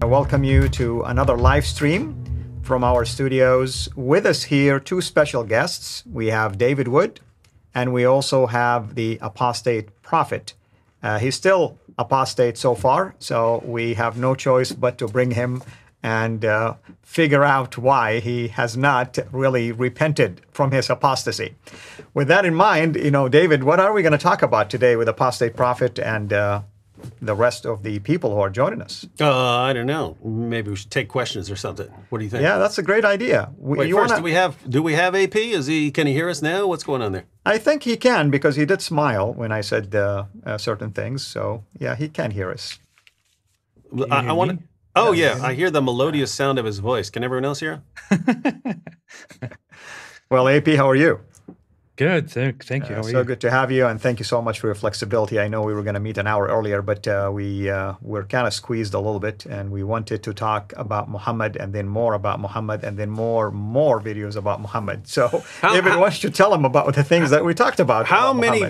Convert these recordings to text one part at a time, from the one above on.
I welcome you to another live stream from our studios. With us here, two special guests. We have David Wood, and we also have the Apostate Prophet. He's still apostate so far, so we have no choice but to bring him and figure out why he has not really repented from his apostasy. With that in mind, David, what are we going to talk about today with Apostate Prophet and the rest of the people who are joining us? I don't know. Maybe we should take questions or something. What do you think? Yeah, that's a great idea. Wait, first, do we have AP? Can he hear us now? What's going on there? I think he can, because he did smile when I said certain things. So yeah, he can hear us. I want to. Oh yeah, I hear the melodious sound of his voice. Can everyone else hear him? Well, AP, how are you? Good, thank you. How are so you? good to have you, and thank you so much for your flexibility. I know we were going to meet an hour earlier, but we're kind of squeezed a little bit, and we wanted to talk about Muhammad, and then more about Muhammad, and then more videos about Muhammad. So David, why don't you tell them about the things that we talked about? How many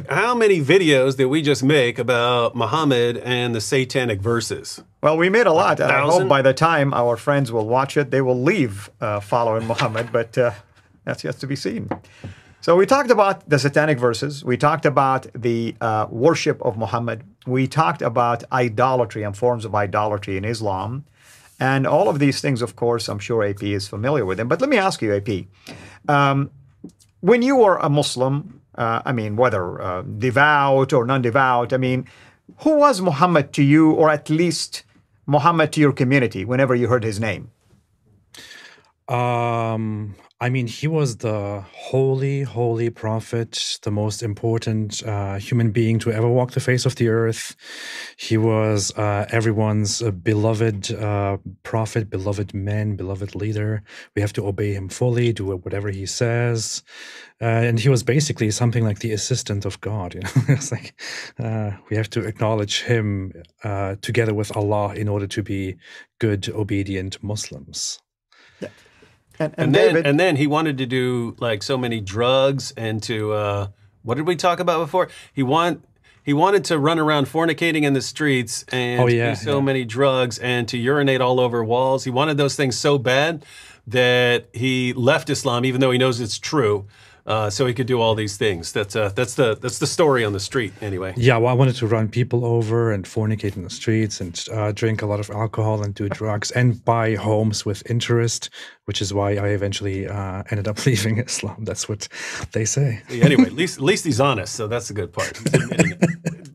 videos did we just make about Muhammad and the satanic verses? Well, we made a lot, and I hope by the time our friends will watch it, they will leave following Muhammad, but that's yet to be seen. So we talked about the satanic verses. We talked about the worship of Muhammad. We talked about idolatry and forms of idolatry in Islam. And all of these things, of course, I'm sure AP is familiar with them. But let me ask you, AP, when you were a Muslim, whether devout or non-devout, who was Muhammad to you, or at least Muhammad to your community, whenever you heard his name? He was the holy prophet, the most important human being to ever walk the face of the earth. He was everyone's beloved prophet, beloved man, beloved leader. We have to obey him fully, do whatever he says. And he was basically something like the assistant of God. It's like we have to acknowledge him together with Allah in order to be good, obedient Muslims. Yeah. And then he wanted to do like so many drugs and to what did we talk about before? He wanted to run around fornicating in the streets and do so many drugs and to urinate all over walls. He wanted those things so bad that he left Islam, even though he knows it's true. So he could do all these things. That's the story on the street, anyway. Yeah, well, I wanted to run people over and fornicate in the streets and drink a lot of alcohol and do drugs and buy homes with interest, which is why I eventually ended up leaving Islam. That's what they say. Anyway, at least he's honest, so that's the good part.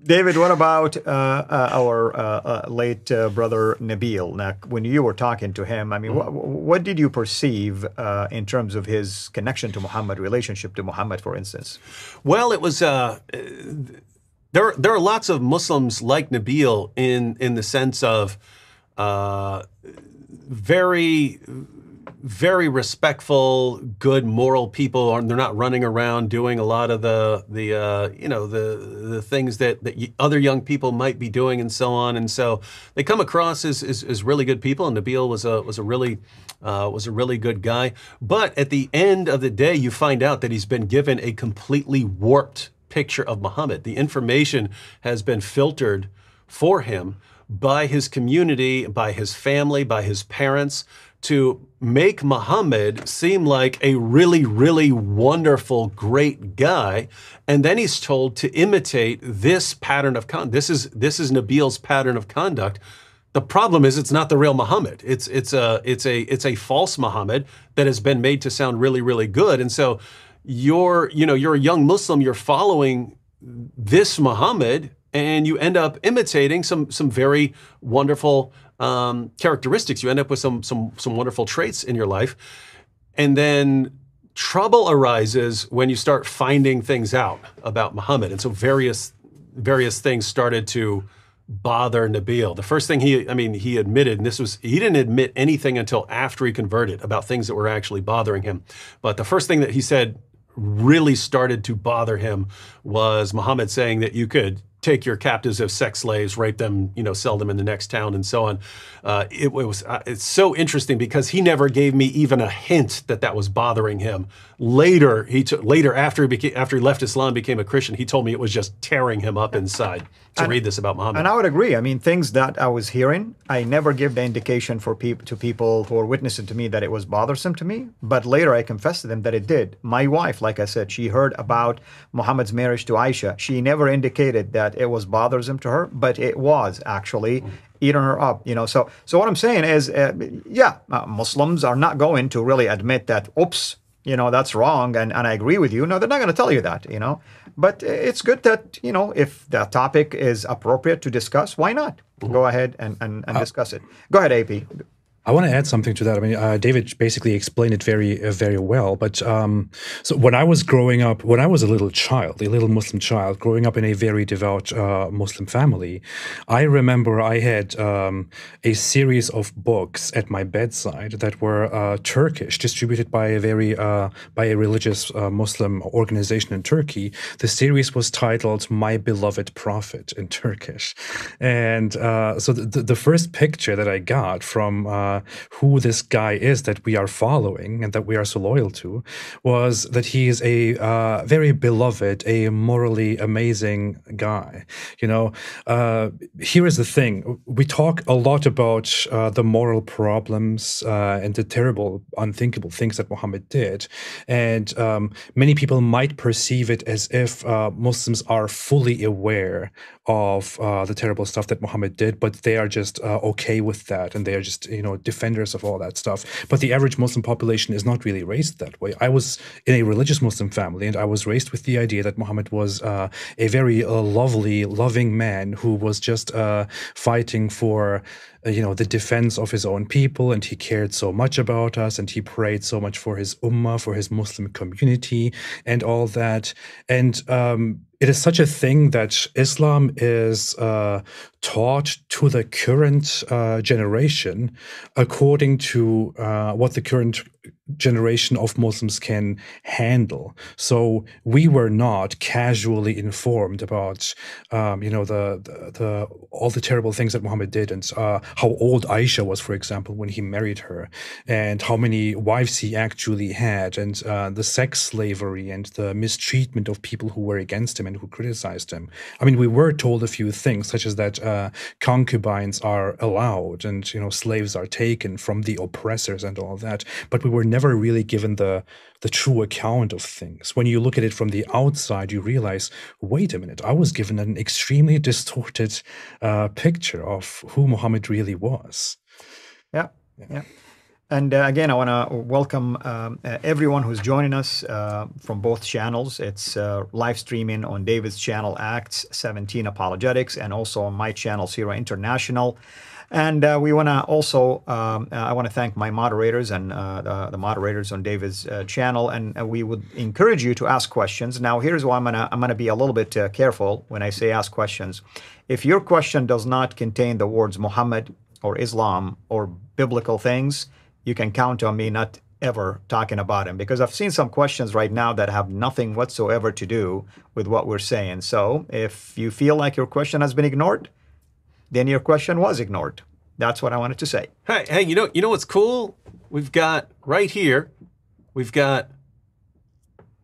David, what about our late brother Nabil? Now, when you were talking to him, what did you perceive in terms of his connection to Muhammad, relationship to Muhammad, for instance? Well, it was there are lots of Muslims like Nabil in the sense of very respectful, good, moral people. They're not running around doing a lot of the things that other young people might be doing, and so on. And so they come across as really good people. And Nabil was a really good guy. But at the end of the day, you find out that he's been given a completely warped picture of Muhammad. The information has been filtered for him by his community, by his family, by his parents, to make Muhammad seem like a really, really wonderful, great guy. And then he's told to imitate this pattern of conduct. This is Nabil's pattern of conduct. The problem is it's not the real Muhammad. It's a false Muhammad that has been made to sound really, really good. And so you're a young Muslim, you're following this Muhammad, and you end up imitating some very wonderful characteristics. You end up with some wonderful traits in your life. And then trouble arises when you start finding things out about Muhammad. And so various things started to bother Nabil. The first thing he admitted, and he didn't admit anything until after he converted about things that were actually bothering him. But the first thing that he said really started to bother him was Muhammad saying that you could take your captives as sex slaves, rape them, sell them in the next town, and so on. It's so interesting because he never gave me even a hint that was bothering him. Later, after he left Islam, became a Christian, he told me it was just tearing him up inside to read this about Muhammad. And I would agree. I mean, things that I was hearing, I never give the indication to people who are witnessing to me that it was bothersome to me. But later, I confessed to them that it did. My wife, like I said, she heard about Muhammad's marriage to Aisha. She never indicated that it was bothersome to her, but it was actually eating her up. So what I'm saying is, Muslims are not going to really admit that, oops, that's wrong, and I agree with you. No, they're not going to tell you that, But it's good that, if the topic is appropriate to discuss, why not? Go ahead and discuss it. Go ahead, AP. I want to add something to that. I mean, David basically explained it very, very well. But so when I was growing up, when I was a little Muslim child, growing up in a very devout Muslim family, I remember I had a series of books at my bedside that were Turkish, distributed by a religious Muslim organization in Turkey. The series was titled "My Beloved Prophet" in Turkish, and so the first picture that I got from who this guy is that we are following and that we are so loyal to was that he is a very beloved, a morally amazing guy. Here is the thing. We talk a lot about the moral problems and the terrible, unthinkable things that Muhammad did. And many people might perceive it as if Muslims are fully aware of the terrible stuff that Muhammad did, but they are just okay with that, and they are just defenders of all that stuff. But the average Muslim population is not really raised that way. I was in a religious Muslim family, and I was raised with the idea that Muhammad was a very lovely, loving man who was just fighting for the defense of his own people, and he cared so much about us, and he prayed so much for his ummah, for his Muslim community, and all that. And it is such a thing that Islam is taught to the current generation according to what the current generation of Muslims can handle. So we were not casually informed about, the all the terrible things that Muhammad did, and how old Aisha was, for example, when he married her, and how many wives he actually had, and the sex slavery and the mistreatment of people who were against him and who criticized him. I mean, we were told a few things, such as that concubines are allowed, and slaves are taken from the oppressors and all that, but we were never really given the true account of things. When you look at it from the outside, you realize, wait a minute, I was given an extremely distorted picture of who Muhammad really was. Yeah. And again, I want to welcome everyone who's joining us from both channels. It's live streaming on David's channel, Acts 17 Apologetics, and also on my channel, Sira International. And we want to also, I want to thank my moderators and the moderators on David's channel, and we would encourage you to ask questions. Now, here's why I'm gonna be a little bit careful when I say ask questions. If your question does not contain the words Muhammad or Islam or biblical things, you can count on me not ever talking about him, because I've seen some questions right now that have nothing whatsoever to do with what we're saying. So if you feel like your question has been ignored, then your question was ignored. That's what I wanted to say. Hey, you know what's cool? We've got right here, we've got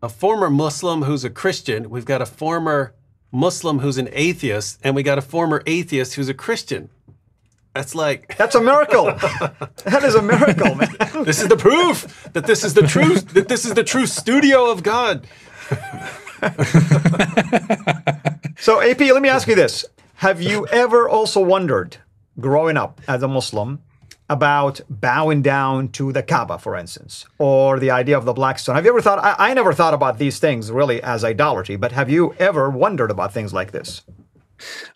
a former Muslim who's a Christian. We've got a former Muslim who's an atheist, and we got a former atheist who's a Christian. That's a miracle. That is a miracle, man. This is the proof that this is the truth. That this is the true studio of God. So, AP, let me ask you this. Have you ever also wondered, growing up as a Muslim, about bowing down to the Kaaba, for instance, or the idea of the black stone? Have you ever thought, I never thought about these things really as idolatry, but have you ever wondered about things like this?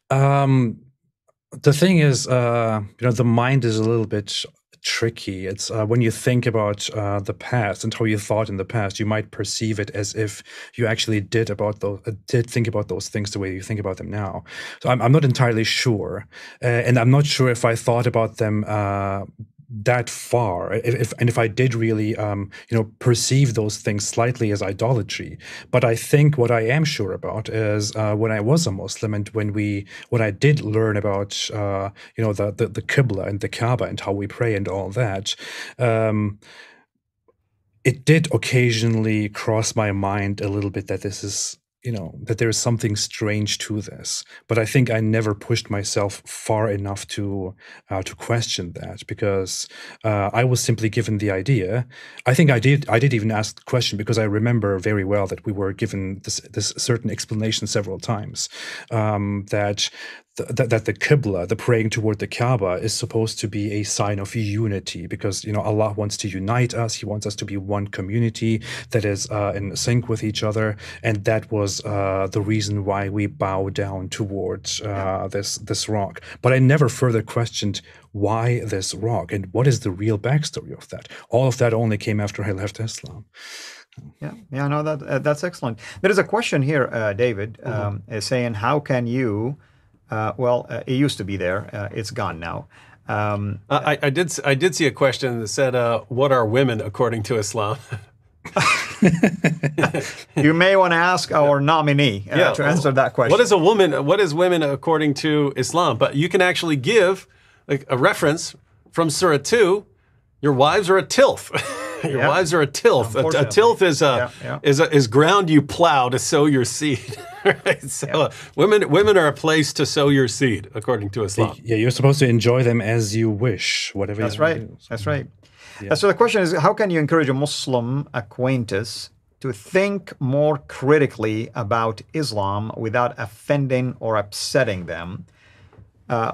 The thing is, the mind is a little bit tricky. It's when you think about the past and how you thought in the past, you might perceive it as if you actually did think about those things the way you think about them now. So I'm not entirely sure, and I'm not sure if I thought about them that far, if I did really, perceive those things slightly as idolatry. But I think what I am sure about is when I was a Muslim and when I did learn about, the Qibla and the Kaaba and how we pray and all that. It did occasionally cross my mind a little bit that this is, that there is something strange to this. But I think I never pushed myself far enough to question that, because I was simply given the idea. I think I did even ask the question, because I remember very well that we were given this certain explanation several times, that the Qibla, the praying toward the Kaaba, is supposed to be a sign of unity, because Allah wants to unite us. He wants us to be one community that is in sync with each other, and that was the reason why we bow down towards this rock. But I never further questioned why this rock and what is the real backstory of that. All of that only came after I left Islam. Yeah, no, that's excellent. There is a question here, David, is saying, how can you? It used to be there. It's gone now. I did see a question that said, "What are women according to Islam?" You may want to ask our nominee to answer that question. What is a woman? What is women according to Islam? But you can actually give a reference from Surah 2. Your wives are a tilth. Your wives are a tilth. A tilth is ground you plow to sow your seed. Right? So women are a place to sow your seed, according to Islam. Yeah, you're supposed to enjoy them as you wish, whatever. That's right. Do. That's right. Yeah. So the question is, how can you encourage a Muslim acquaintance to think more critically about Islam without offending or upsetting them?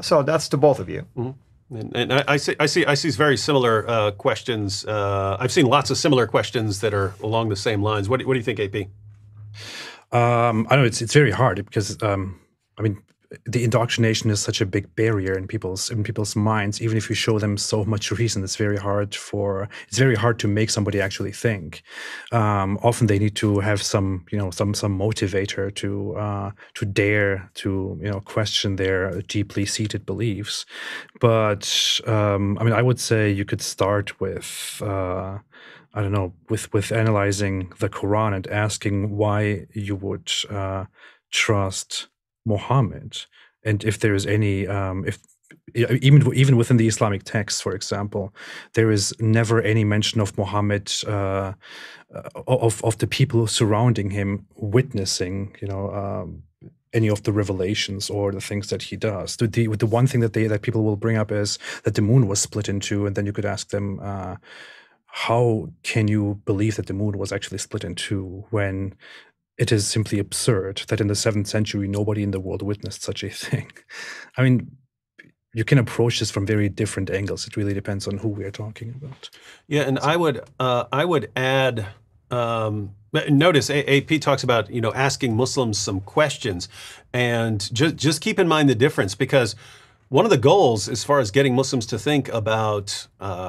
So that's to both of you. Mm-hmm. And I see very similar questions. I've seen lots of similar questions that are along the same lines. What do you think, AP? I know it's very hard, because the indoctrination is such a big barrier in people's minds. Even if you show them so much reason, it's very hard to make somebody actually think. Often they need to have some motivator to dare to question their deeply seated beliefs. But I would say you could start with with analyzing the Quran and asking why you would trust Muhammad, and if there is any, even within the Islamic texts, for example, there is never any mention of Muhammad, of the people surrounding him witnessing, any of the revelations or the things that he does. The one thing that people will bring up is that the moon was split in two, and then you could ask them, how can you believe that the moon was actually split in two when it is simply absurd that in the 7th century nobody in the world witnessed such a thing? You can approach this from very different angles. It really depends on who we're talking about. Yeah, and I would add. Notice AP talks about asking Muslims some questions, and just keep in mind the difference, because one of the goals as far as getting Muslims to think about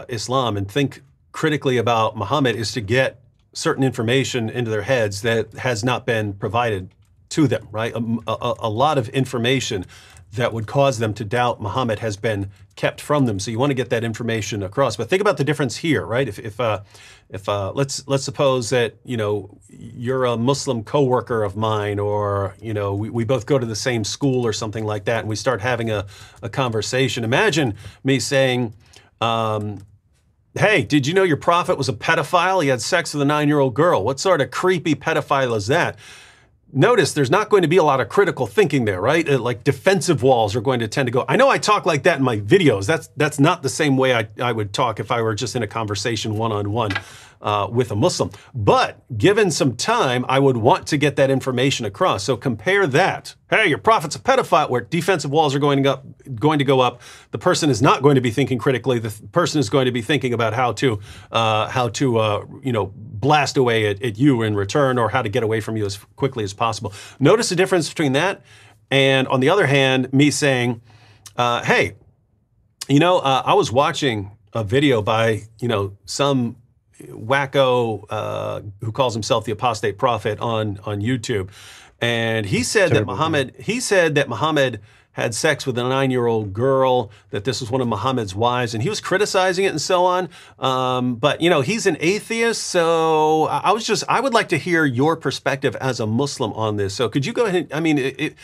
Islam and think critically about Muhammad is to get certain information into their heads that has not been provided to them, right? A lot of information that would cause them to doubt Muhammad has been kept from them. So you want to get that information across. But think about the difference here, right? If let's suppose that you're a Muslim coworker of mine, or we both go to the same school or something like that, and we start having a conversation. Imagine me saying, "Hey, did you know your prophet was a pedophile? He had sex with a 9-year-old girl. What sort of creepy pedophile is that?" Notice there's not going to be a lot of critical thinking there, right? Like defensive walls are going to tend to go. I know I talk like that in my videos. That's not the same way I would talk if I were just in a conversation one-on-one with a Muslim. But given some time, I would want to get that information across. So compare that. Hey, your prophet's a pedophile, where defensive walls are going to go up. The person is not going to be thinking critically. The person is going to be thinking about how to blast away at you in return, or how to get away from you as quickly as possible. Notice the difference between that and, on the other hand, me saying, hey, I was watching a video by, some wacko who calls himself the Apostate Prophet on YouTube. And he said that Muhammad had sex with a 9-year-old girl, that this was one of Muhammad's wives, and he was criticizing it and so on. But, you know, he's an atheist, so I would like to hear your perspective as a Muslim on this. So could you go ahead, I mean,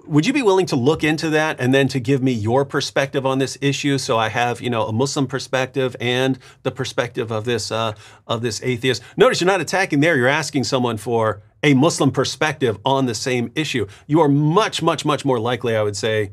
would you be willing to look into that and then to give me your perspective on this issue, so I have, you know, a Muslim perspective and the perspective of this atheist? Notice you're not attacking there. You're asking someone for a Muslim perspective on the same issue. You are much, much, much more likely, I would say,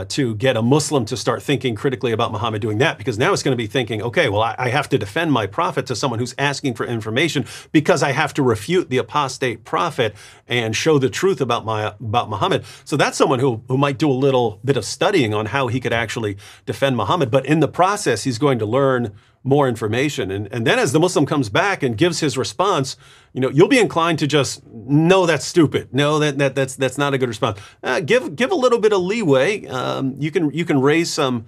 to get a Muslim to start thinking critically about Muhammad doing that, because now it's going to be thinking, okay, well, I have to defend my prophet to someone who's asking for information because I have to refute the apostate prophet and show the truth about Muhammad. So that's someone who might do a little bit of studying on how he could actually defend Muhammad. But in the process, he's going to learn more information. And then as the Muslim comes back and gives his response, you know, you'll be inclined to just, no, that's stupid. No, that's not a good response. Give a little bit of leeway. You can raise some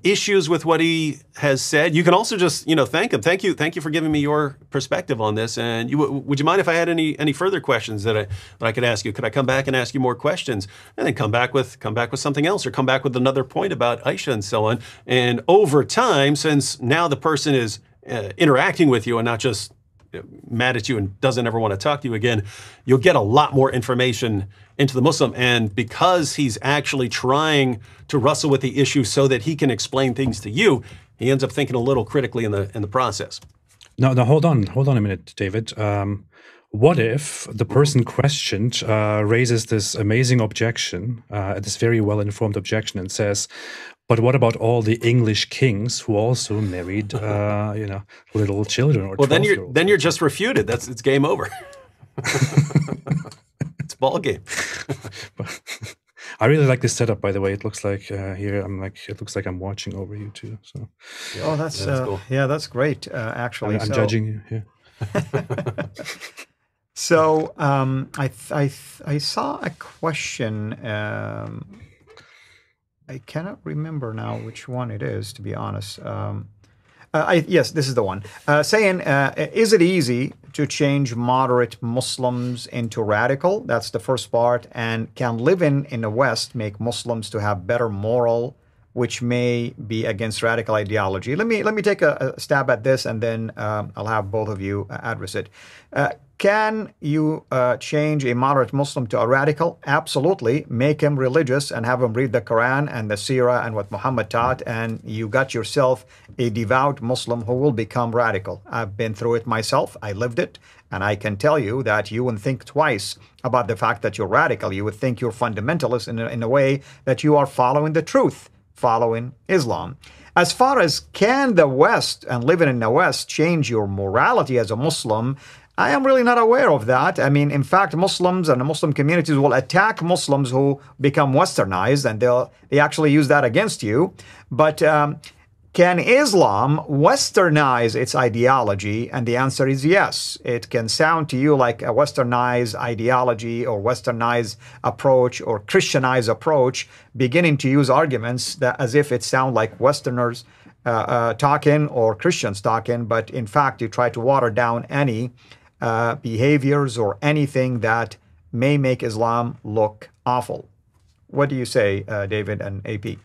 issues with what he has said. You can also just, you know, thank him. Thank you for giving me your perspective on this. And would you mind if I had any further questions that I could ask you? Could I come back and ask you more questions, and then come back with something else, or come back with another point about Aisha and so on? And over time, since now the person is interacting with you and not just mad at you and doesn't ever want to talk to you again, you'll get a lot more information into the Muslim. And because he's actually trying to wrestle with the issue so that he can explain things to you, he ends up thinking a little critically in the process. No, hold on a minute, David. What if the person questioned raises this amazing objection, this very well-informed objection, and says, but what about all the English kings who also married, you know, little children? Or well, then you're just refuted. It's game over. It's ball game. I really like this setup, by the way. It looks like here it looks like I'm watching over you too. So, yeah, oh, that's cool. Yeah, that's great. Actually, I'm judging you here. So I saw a question. I cannot remember now which one it is, to be honest. Yes, this is the one. Saying, is it easy to change moderate Muslims into radical? That's the first part. And can living in the West make Muslims to have better moral, which may be against radical ideology? Let me take a stab at this, and then I'll have both of you address it. Can you change a moderate Muslim to a radical? Absolutely. Make him religious and have him read the Quran and the Seerah and what Muhammad taught, and you got yourself a devout Muslim who will become radical. I've been through it myself. I lived it, and I can tell you that you wouldn't think twice about the fact that you're radical. You would think you're fundamentalist in a way that you are following the truth, following Islam. As far as can the West and living in the West change your morality as a Muslim, I am really not aware of that. I mean, in fact, Muslims and the Muslim communities will attack Muslims who become westernized, and they actually use that against you. But can Islam westernize its ideology? And the answer is yes. It can sound to you like a westernized ideology or westernized approach or Christianized approach, beginning to use arguments that as if it sound like Westerners talking or Christians talking, but in fact, you try to water down any behaviors or anything that may make Islam look awful. What do you say, David and AP?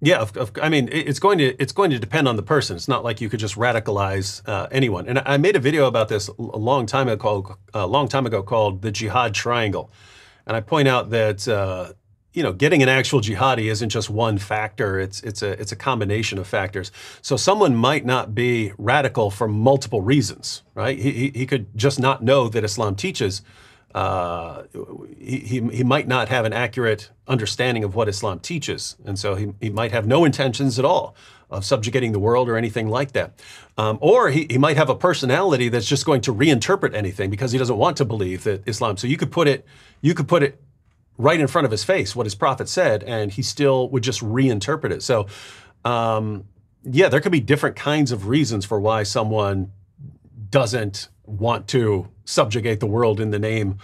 Yeah, I mean, it's going to depend on the person. It's not like you could just radicalize anyone. And I made a video about this a long time ago called the Jihad Triangle, and I point out that you know, getting an actual jihadi isn't just one factor. It's a combination of factors. So someone might not be radical for multiple reasons, right? He could just not know that Islam teaches. He might not have an accurate understanding of what Islam teaches, and so he might have no intentions at all of subjugating the world or anything like that. Or he might have a personality that's just going to reinterpret anything because he doesn't want to believe that Islam. So you could put it right in front of his face, what his prophet said, and he still would just reinterpret it. So yeah, there could be different kinds of reasons for why someone doesn't want to subjugate the world in the name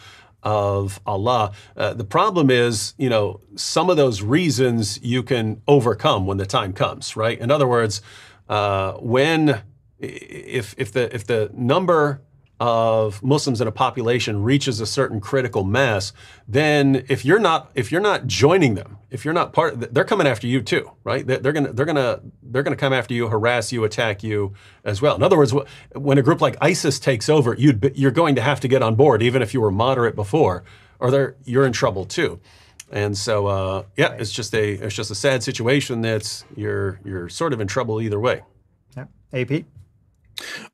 of Allah. The problem is, you know, some of those reasons you can overcome when the time comes, right? In other words, if the number of Muslims in a population reaches a certain critical mass, then if you're not joining them, if you're not part, they're coming after you too, right? They're gonna come after you, harass you, attack you as well. In other words, when a group like ISIS takes over, you're going to have to get on board, even if you were moderate before, or you're in trouble too. And so, yeah, it's just a sad situation. That's you're sort of in trouble either way. Yeah. AP.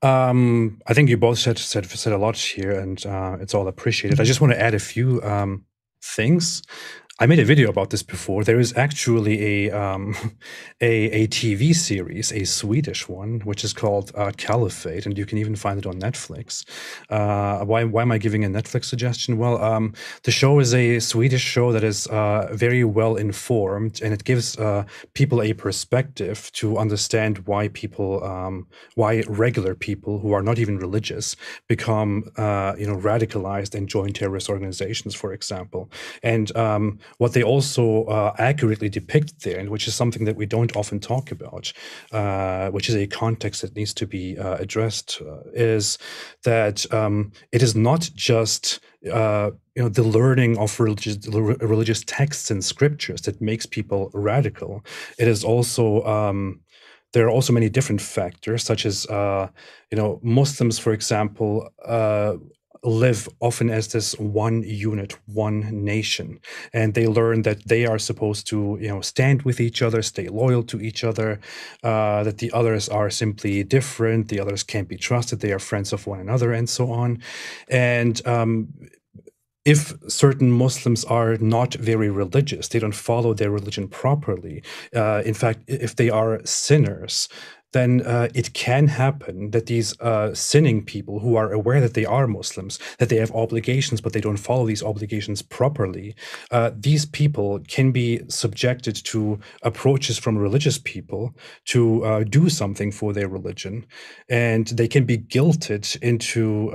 I think you both said a lot here, and it's all appreciated. I just want to add a few things. I made a video about this before. There is actually a TV series, a Swedish one, which is called Caliphate, and you can even find it on Netflix. Why am I giving a Netflix suggestion? Well, the show is a Swedish show that is very well informed, and it gives people a perspective to understand why regular people who are not even religious become radicalized and join terrorist organizations, for example. And what they also accurately depict there, and which is something that we don't often talk about, which is a context that needs to be addressed, is that it is not just the learning of religious texts and scriptures that makes people radical. It is also there are also many different factors, such as Muslims, for example, live often as this one unit, one nation, and they learn that they are supposed to stand with each other, stay loyal to each other, that the others are simply different, the others can't be trusted, they are friends of one another, and so on. And if certain Muslims are not very religious, they don't follow their religion properly, in fact, if they are sinners, then it can happen that these sinning people who are aware that they are Muslims, that they have obligations, but they don't follow these obligations properly, these people can be subjected to approaches from religious people to do something for their religion, and they can be guilted into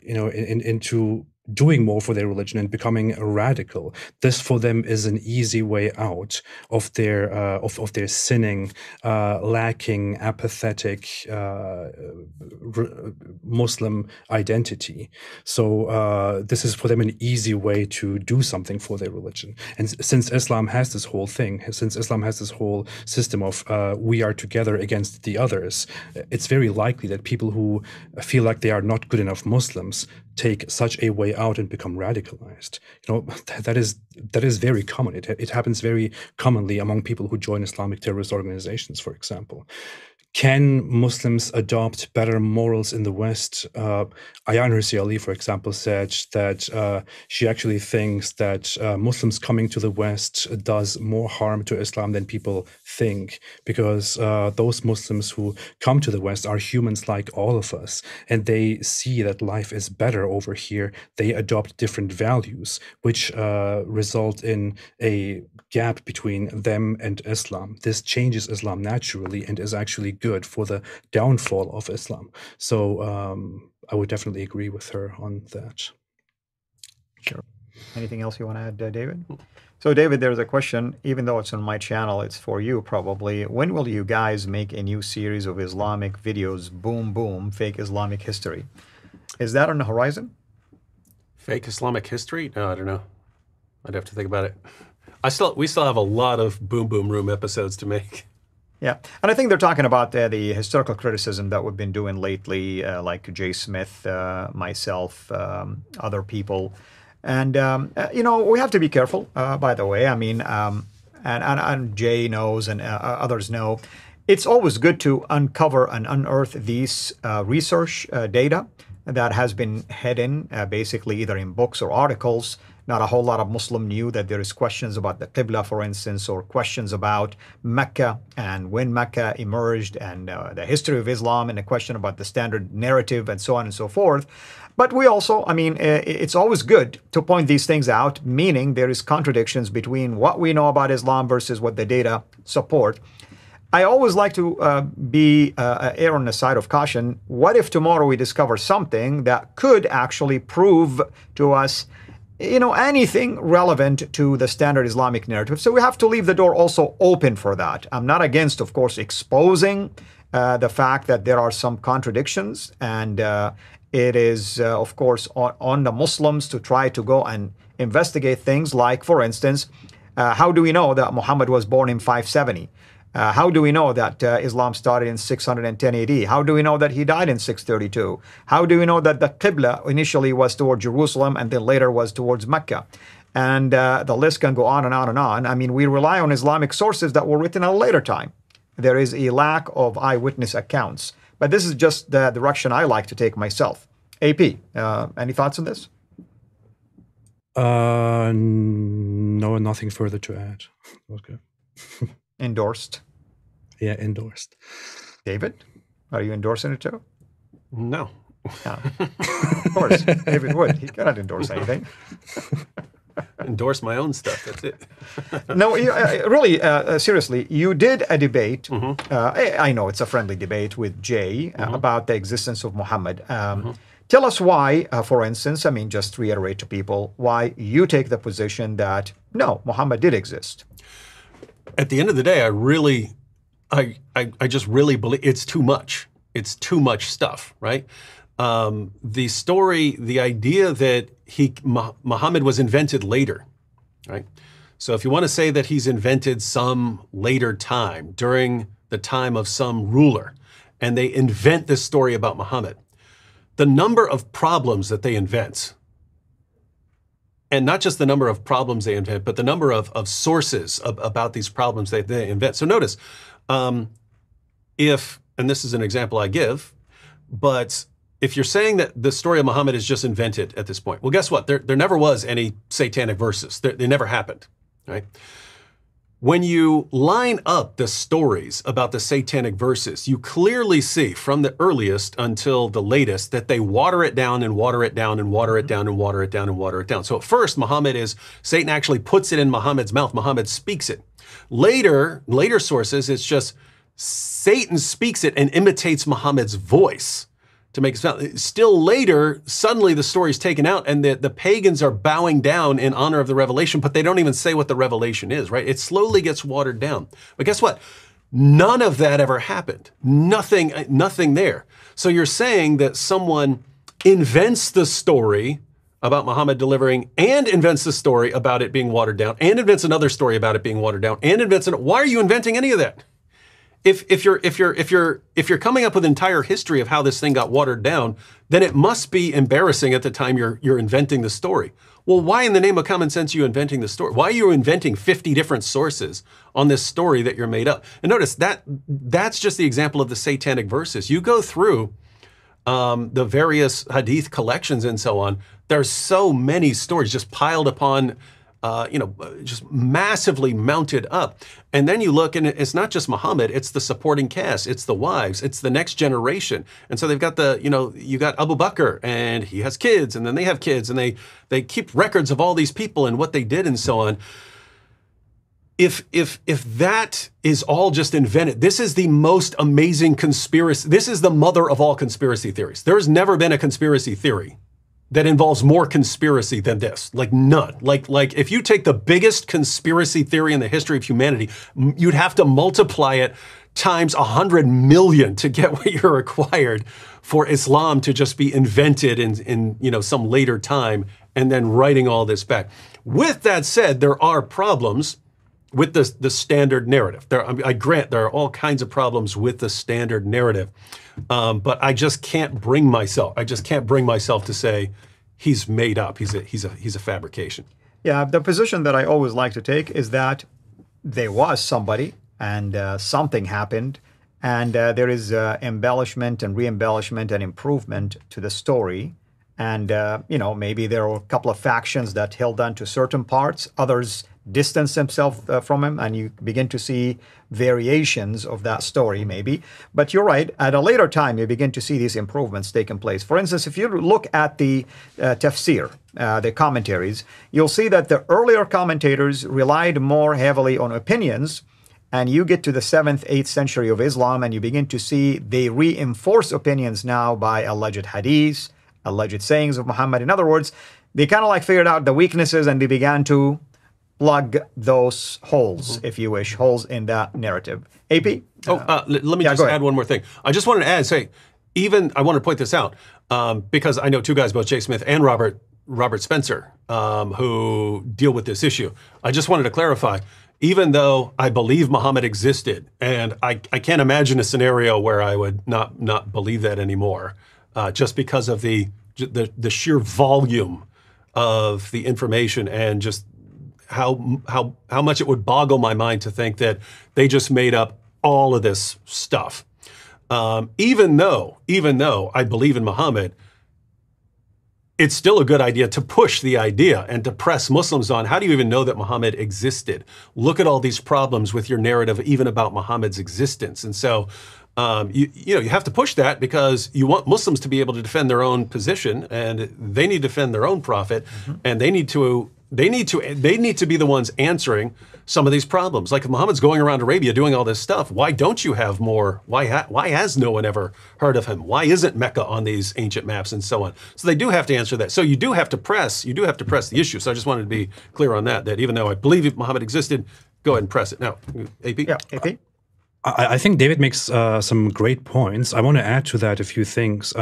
into doing more for their religion and becoming radical. This for them is an easy way out of their sinning, lacking, apathetic Muslim identity. So this is for them an easy way to do something for their religion. And since Islam has this whole thing, since Islam has this whole system of we are together against the others, it's very likely that people who feel like they are not good enough Muslims take such a way out and become radicalized. That is very common. It happens very commonly among people who join Islamic terrorist organizations, for example. Can Muslims adopt better morals in the West? Ayaan Hirsi Ali, for example, said that she actually thinks that Muslims coming to the West does more harm to Islam than people think, because those Muslims who come to the West are humans like all of us, and they see that life is better over here. They adopt different values, which result in a gap between them and Islam. This changes Islam naturally and is actually good for the downfall of Islam. So I would definitely agree with her on that. Sure. Anything else you want to add, David? So David, there's a question, even though it's on my channel, it's for you probably. When will you guys make a new series of Islamic videos, Boom Boom, Fake Islamic History? Is that on the horizon? Fake Islamic history? No, I don't know. I'd have to think about it. We still have a lot of Boom Boom Room episodes to make. Yeah, and I think they're talking about the historical criticism that we've been doing lately, like Jay Smith, myself, other people. And, we have to be careful, by the way. I mean, and Jay knows and others know, it's always good to uncover and unearth these research data that has been hidden, basically either in books or articles. Not a whole lot of Muslim knew that there is questions about the Qibla, for instance, or questions about Mecca and when Mecca emerged and the history of Islam, and a question about the standard narrative and so on and so forth. But we also, it's always good to point these things out, meaning there is contradictions between what we know about Islam versus what the data support. I always like to err on the side of caution. What if tomorrow we discover something that could actually prove to us anything relevant to the standard Islamic narrative? So we have to leave the door also open for that. I'm not against, of course, exposing the fact that there are some contradictions, and It is, of course, on the Muslims to try to go and investigate things like, for instance, how do we know that Muhammad was born in 570? How do we know that Islam started in 610 AD? How do we know that he died in 632? How do we know that the Qibla initially was toward Jerusalem and then later was towards Mecca? And the list can go on and on and on. I mean, we rely on Islamic sources that were written at a later time. There is a lack of eyewitness accounts. But this is just the direction I like to take myself. AP, any thoughts on this? No, nothing further to add. Okay. Endorsed. Yeah, endorsed. David, are you endorsing it too? No. Yeah. Of course, David would. He cannot endorse anything. Endorse my own stuff. That's it. No, really, seriously, you did a debate. I know it's a friendly debate with Jay about the existence of Muhammad. Tell us why, for instance, I mean, just reiterate to people why you take the position that, no, Muhammad did exist. At the end of the day, I just really believe it's too much. It's too much stuff, right? The story, the idea that Muhammad was invented later, right? So if you want to say that he's invented some later time, during the time of some ruler, and they invent this story about Muhammad, the number of problems that they invent, and not just the number of problems they invent, but the number of sources about these problems they invent. So notice, and this is an example I give, but if you're saying that the story of Muhammad is just invented at this point, well, guess what? There never was any satanic verses. They never happened, right? When you line up the stories about the satanic verses, you clearly see from the earliest until the latest that they water it down and water it down and water it down and water it down and water it down. So at first, Satan actually puts it in Muhammad's mouth. Muhammad speaks it. Later sources, it's just Satan speaks it and imitates Muhammad's voice to make it sound. Still later, suddenly the story is taken out and the pagans are bowing down in honor of the revelation, but they don't even say what the revelation is, right? It slowly gets watered down. But guess what? None of that ever happened. Nothing there. So you're saying that someone invents the story about Muhammad delivering and invents the story about it being watered down and invents another story about it being watered down and invents why are you inventing any of that? If you're coming up with an entire history of how this thing got watered down, then it must be embarrassing at the time you're inventing the story. Well, why in the name of common sense are you inventing the story? Why are you inventing 50 different sources on this story that you're made up? And notice that's just the example of the satanic verses. You go through the various hadith collections and so on. There's so many stories just piled upon just massively mounted up. And then you look and it's not just Muhammad, it's the supporting cast, it's the wives, it's the next generation. And so they've got you got Abu Bakr and he has kids and then they have kids and they keep records of all these people and what they did and so on. If that is all just invented, this is the most amazing conspiracy. This is the mother of all conspiracy theories. There's never been a conspiracy theory that involves more conspiracy than this. Like none. Like if you take the biggest conspiracy theory in the history of humanity, you'd have to multiply it times 100 million to get what you're required for Islam to just be invented in some later time and then writing all this back. With that said, there are problems with the standard narrative. I grant there are all kinds of problems with the standard narrative. But I just can't bring myself to say he's made up. He's a fabrication. Yeah, the position that I always like to take is that there was somebody and something happened, and there is embellishment and re-embellishment and improvement to the story. And maybe there were a couple of factions that held on to certain parts, others distance themselves from him, and you begin to see variations of that story maybe. But you're right, at a later time you begin to see these improvements taking place. For instance, if you look at the tafsir, the commentaries, you'll see that the earlier commentators relied more heavily on opinions, and you get to the 7th, 8th century of Islam and you begin to see they reinforce opinions now by alleged hadiths, alleged sayings of Muhammad. In other words, they kind of like figured out the weaknesses and they began to plug those holes, if you wish, holes in that narrative. AP? Let me just add one more thing. I just wanted to say, even I want to point this out because I know two guys, both Jay Smith and Robert Spencer, who deal with this issue. I just wanted to clarify, even though I believe Muhammad existed, and I can't imagine a scenario where I would not believe that anymore, just because of the sheer volume of the information and just how much it would boggle my mind to think that they just made up all of this stuff. Even though I believe in Muhammad, it's still a good idea to push the idea and to press Muslims on. How do you even know that Muhammad existed? Look at all these problems with your narrative, even about Muhammad's existence. And so, you have to push that because you want Muslims to be able to defend their own position, and they need to defend their own prophet, and they need to be the ones answering some of these problems. Like if Muhammad's going around Arabia doing all this stuff, why don't you have more? Why has no one ever heard of him? Why isn't Mecca on these ancient maps and so on? So they do have to answer that. So you do have to press the issue. So I just wanted to be clear on that even though I believe Muhammad existed, go ahead and press it. Now, AP? Yeah, AP? I think David makes some great points. I want to add to that a few things.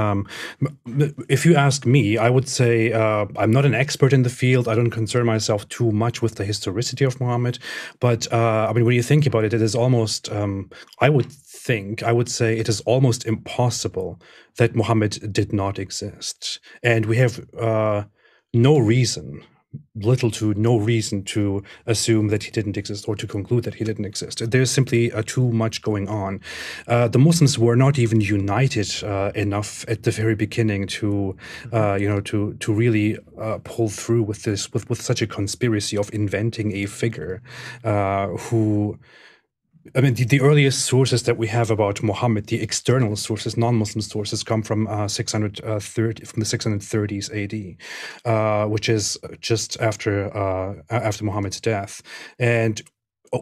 If you ask me, I would say I'm not an expert in the field. I don't concern myself too much with the historicity of Muhammad. But when you think about it, it is almost, I would say it is almost impossible that Muhammad did not exist. And we have little to no reason to assume that he didn't exist or to conclude that he didn't exist. There's simply too much going on. The Muslims were not even united enough at the very beginning to really pull through with this, with such a conspiracy of inventing a figure who. The earliest sources that we have about Muhammad, the external sources, non-Muslim sources, come from the 630s AD, which is just after Muhammad's death, and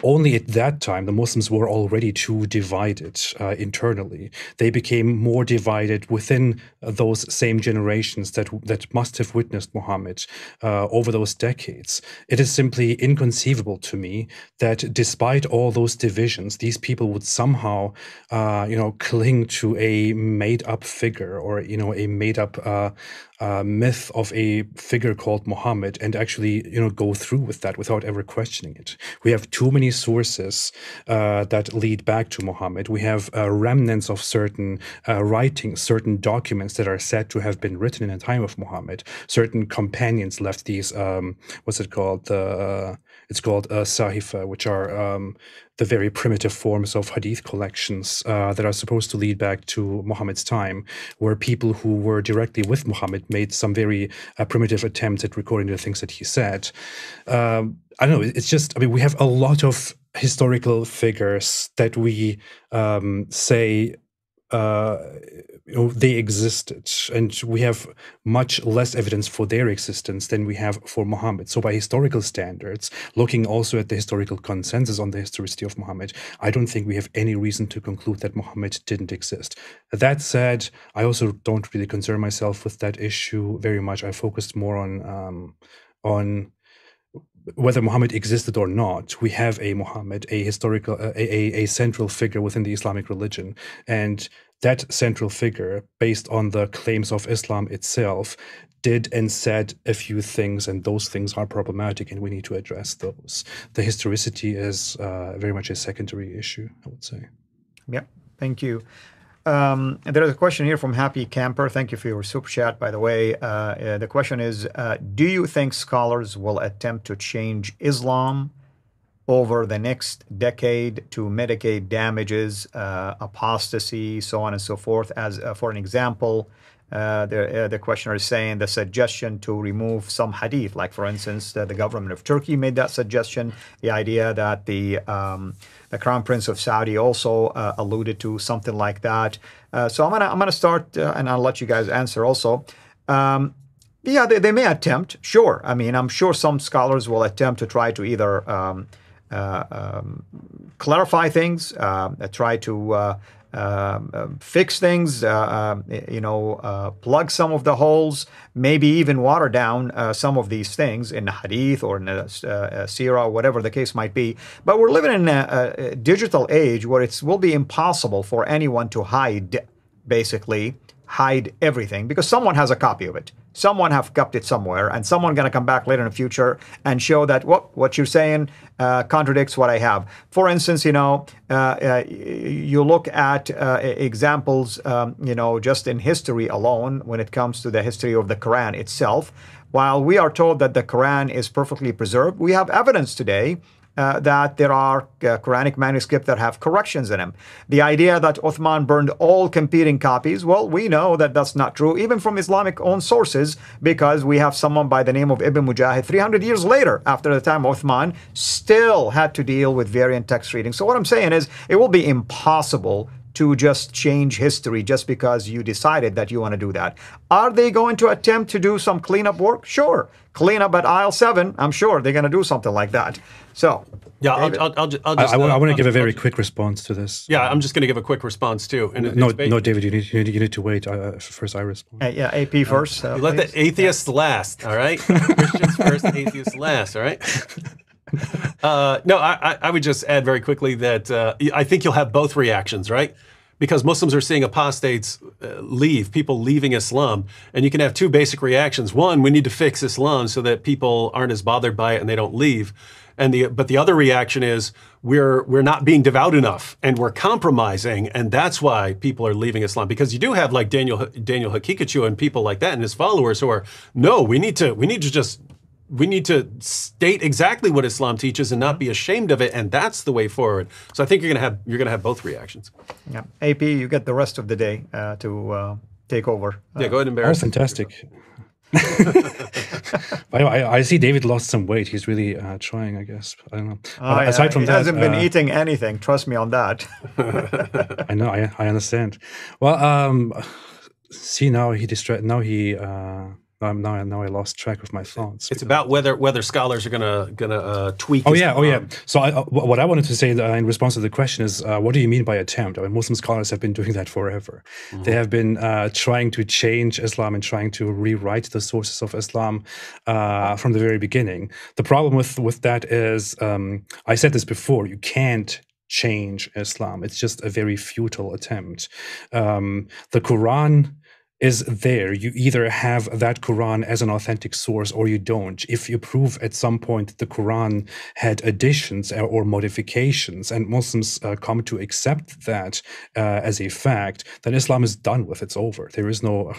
only at that time the Muslims were already too divided internally. They became more divided within those same generations that must have witnessed Muhammad over those decades. It is simply inconceivable to me that despite all those divisions, these people would somehow, cling to a made-up figure or a made-up myth of a figure called Muhammad and actually, go through with that without ever questioning it. We have too many sources that lead back to Muhammad. We have remnants of certain writings, certain documents that are said to have been written in the time of Muhammad. Certain companions left these, it's called sahifa, which are the very primitive forms of hadith collections that are supposed to lead back to Muhammad's time, where people who were directly with Muhammad made some very primitive attempts at recording the things that he said. I don't know, it's just, we have a lot of historical figures that we say they existed, and we have much less evidence for their existence than we have for Muhammad. So by historical standards, looking also at the historical consensus on the historicity of Muhammad, I don't think we have any reason to conclude that Muhammad didn't exist. That said, I also don't really concern myself with that issue very much. I focused more on whether Muhammad existed or not. We have a Muhammad, a historical, a central figure within the Islamic religion, and that central figure, based on the claims of Islam itself, did and said a few things, and those things are problematic, and we need to address those. The historicity is very much a secondary issue, I would say. Yeah, thank you. There is a question here from Happy Camper. Thank you for your super chat, by the way. The question is, do you think scholars will attempt to change Islam over the next decade to mitigate damages, apostasy, so on and so forth? As for an example, the questioner is saying the suggestion to remove some hadith, like for instance, the government of Turkey made that suggestion. The idea that the Crown Prince of Saudi also alluded to something like that. So I'm gonna start, and I'll let you guys answer also. Yeah, they may attempt, sure. I'm sure some scholars will attempt to try to either clarify things, try to fix things, plug some of the holes, maybe even water down some of these things in the hadith or in the seerah, whatever the case might be. But we're living in a digital age where it will be impossible for anyone to hide basically hide everything because someone has a copy of it. Someone have kept it somewhere, and someone going to come back later in the future and show that what you're saying contradicts what I have. For instance, you look at examples, just in history alone when it comes to the history of the Quran itself. While we are told that the Quran is perfectly preserved, we have evidence today that there are Quranic manuscripts that have corrections in them. The idea that Uthman burned all competing copies, well, we know that that's not true, even from Islamic own sources, because we have someone by the name of Ibn Mujahid 300 years later, after the time of Uthman, still had to deal with variant text reading. So what I'm saying is, it will be impossible to just change history just because you decided that you want to do that. Are they going to attempt to do some cleanup work? Sure. Clean up at aisle 7, I'm sure they're going to do something like that. So, yeah, David? I want to give a very quick response to this. Yeah, I'm just going to give a quick response too. And no, David, you need to wait. First, I respond. AP first. Let the atheists last, all right? Christians first, atheists last, all right? No, I would just add very quickly that I think you'll have both reactions, right? Because Muslims are seeing apostates leave, people leaving Islam, and you can have two basic reactions. One, we need to fix Islam so that people aren't as bothered by it and they don't leave. But the other reaction is we're not being devout enough and we're compromising, and that's why people are leaving Islam. Because you do have like Daniel Hakikachu and people like that and his followers who are, no, we need to state exactly what Islam teaches and not be ashamed of it, and that's the way forward. So I think you're gonna have both reactions. Yeah, AP, you get the rest of the day to take over. Yeah, go ahead and embarrass. Oh, fantastic. I see David lost some weight. He's really trying, I guess. I don't know. Aside from that, he hasn't been eating anything. Trust me on that. I know. I understand. Well, see, now he Now I lost track of my thoughts. It's about whether scholars are gonna tweak. Oh yeah. So what I wanted to say in response to the question is, what do you mean by attempt? I mean, Muslim scholars have been doing that forever. Mm-hmm. They have been trying to change Islam and trying to rewrite the sources of Islam from the very beginning. The problem with that is, I said this before, you can't change Islam. It's just a very futile attempt. The Quran is there. You either have that Quran as an authentic source or you don't. If you prove at some point that the Quran had additions or modifications, and Muslims come to accept that as a fact, then Islam is done with. It's over. There is no,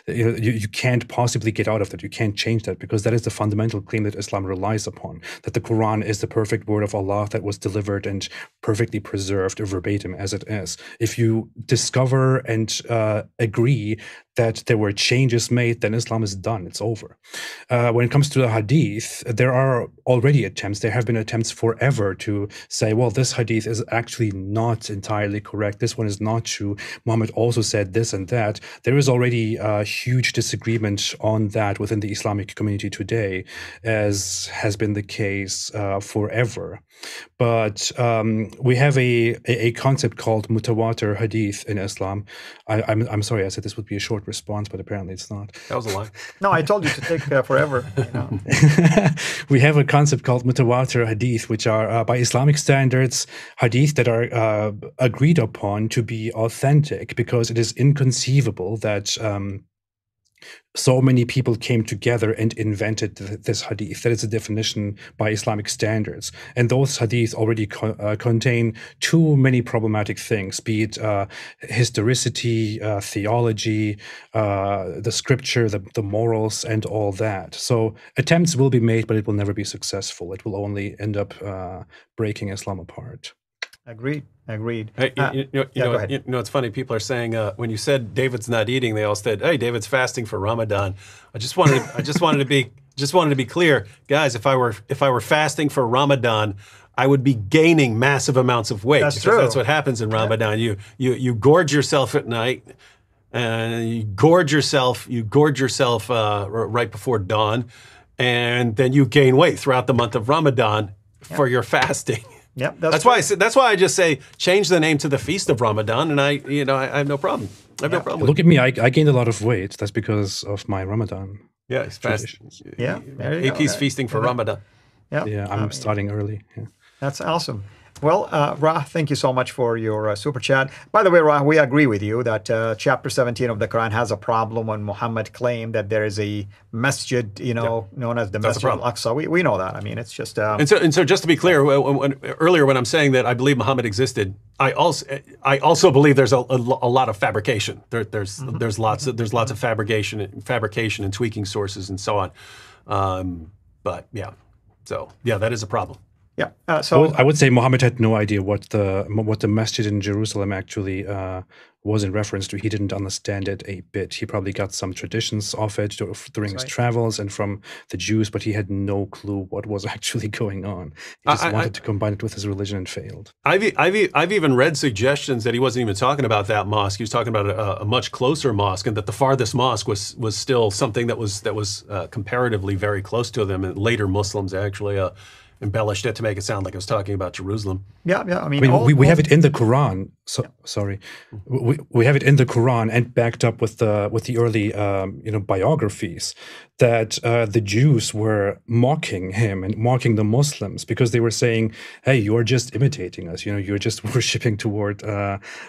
you can't possibly get out of that. You can't change that, because that is the fundamental claim that Islam relies upon, that the Quran is the perfect word of Allah that was delivered and perfectly preserved verbatim as it is. If you discover and agree that there were changes made, then Islam is done. It's over. When it comes to the hadith, there are already attempts. There have been attempts forever to say, well, this hadith is actually not entirely correct. This one is not true. Muhammad also said this and that. There is already a huge disagreement on that within the Islamic community today, as has been the case forever. But we have a concept called mutawatir hadith in Islam. I'm sorry, I said this would be a short response, but apparently it's not. That was a lie. No, I told you to take forever. We have a concept called mutawatir hadith, which are, by Islamic standards, hadith that are agreed upon to be authentic, because it is inconceivable that so many people came together and invented this hadith. That is a definition by Islamic standards. And those hadiths already contain too many problematic things, be it historicity, theology, the scripture, the morals, and all that. So attempts will be made, but it will never be successful. It will only end up breaking Islam apart. Agreed. Hey, it's funny. People are saying when you said David's not eating, they all said, "Hey, David's fasting for Ramadan." I just wanted to be clear, guys. If I were fasting for Ramadan, I would be gaining massive amounts of weight. That's true. That's what happens in Ramadan. You gorge yourself at night, and you gorge yourself right before dawn, and then you gain weight throughout the month of Ramadan for your fasting. Yeah, that's why I just say change the name to the Feast of Ramadan, and I have no problem. I have no problem. Look at me, I gained a lot of weight. That's because of my Ramadan. Yeah, he's fasting. Yeah, there you AP's go. feasting for Ramadan. Yeah, I'm starting early. Yeah. That's awesome. Well, Ra, thank you so much for your super chat. By the way, Ra, we agree with you that chapter 17 of the Quran has a problem when Muhammad claimed that there is a masjid, known as the Masjid al-Aqsa. We know that. I mean, it's just... And so just to be clear, earlier when I'm saying that I believe Muhammad existed, I also believe there's a lot of fabrication. There's lots of fabrication and tweaking sources and so on. But yeah, so yeah, that is a problem. Yeah. So I would say Muhammad had no idea what the masjid in Jerusalem actually was in reference to. He didn't understand it a bit. He probably got some traditions of it during his travels and from the Jews, but he had no clue what was actually going on. He just wanted to combine it with his religion and failed. I've even read suggestions that he wasn't even talking about that mosque. He was talking about a much closer mosque, and that the farthest mosque was still something that was comparatively very close to them. And later Muslims actually embellished it to make it sound like it was talking about Jerusalem. Yeah. I mean, we have it in the Quran. Sorry, we have it in the Quran and backed up with the early biographies that the Jews were mocking him and mocking the Muslims because they were saying, "Hey, you're just imitating us. You're just worshiping toward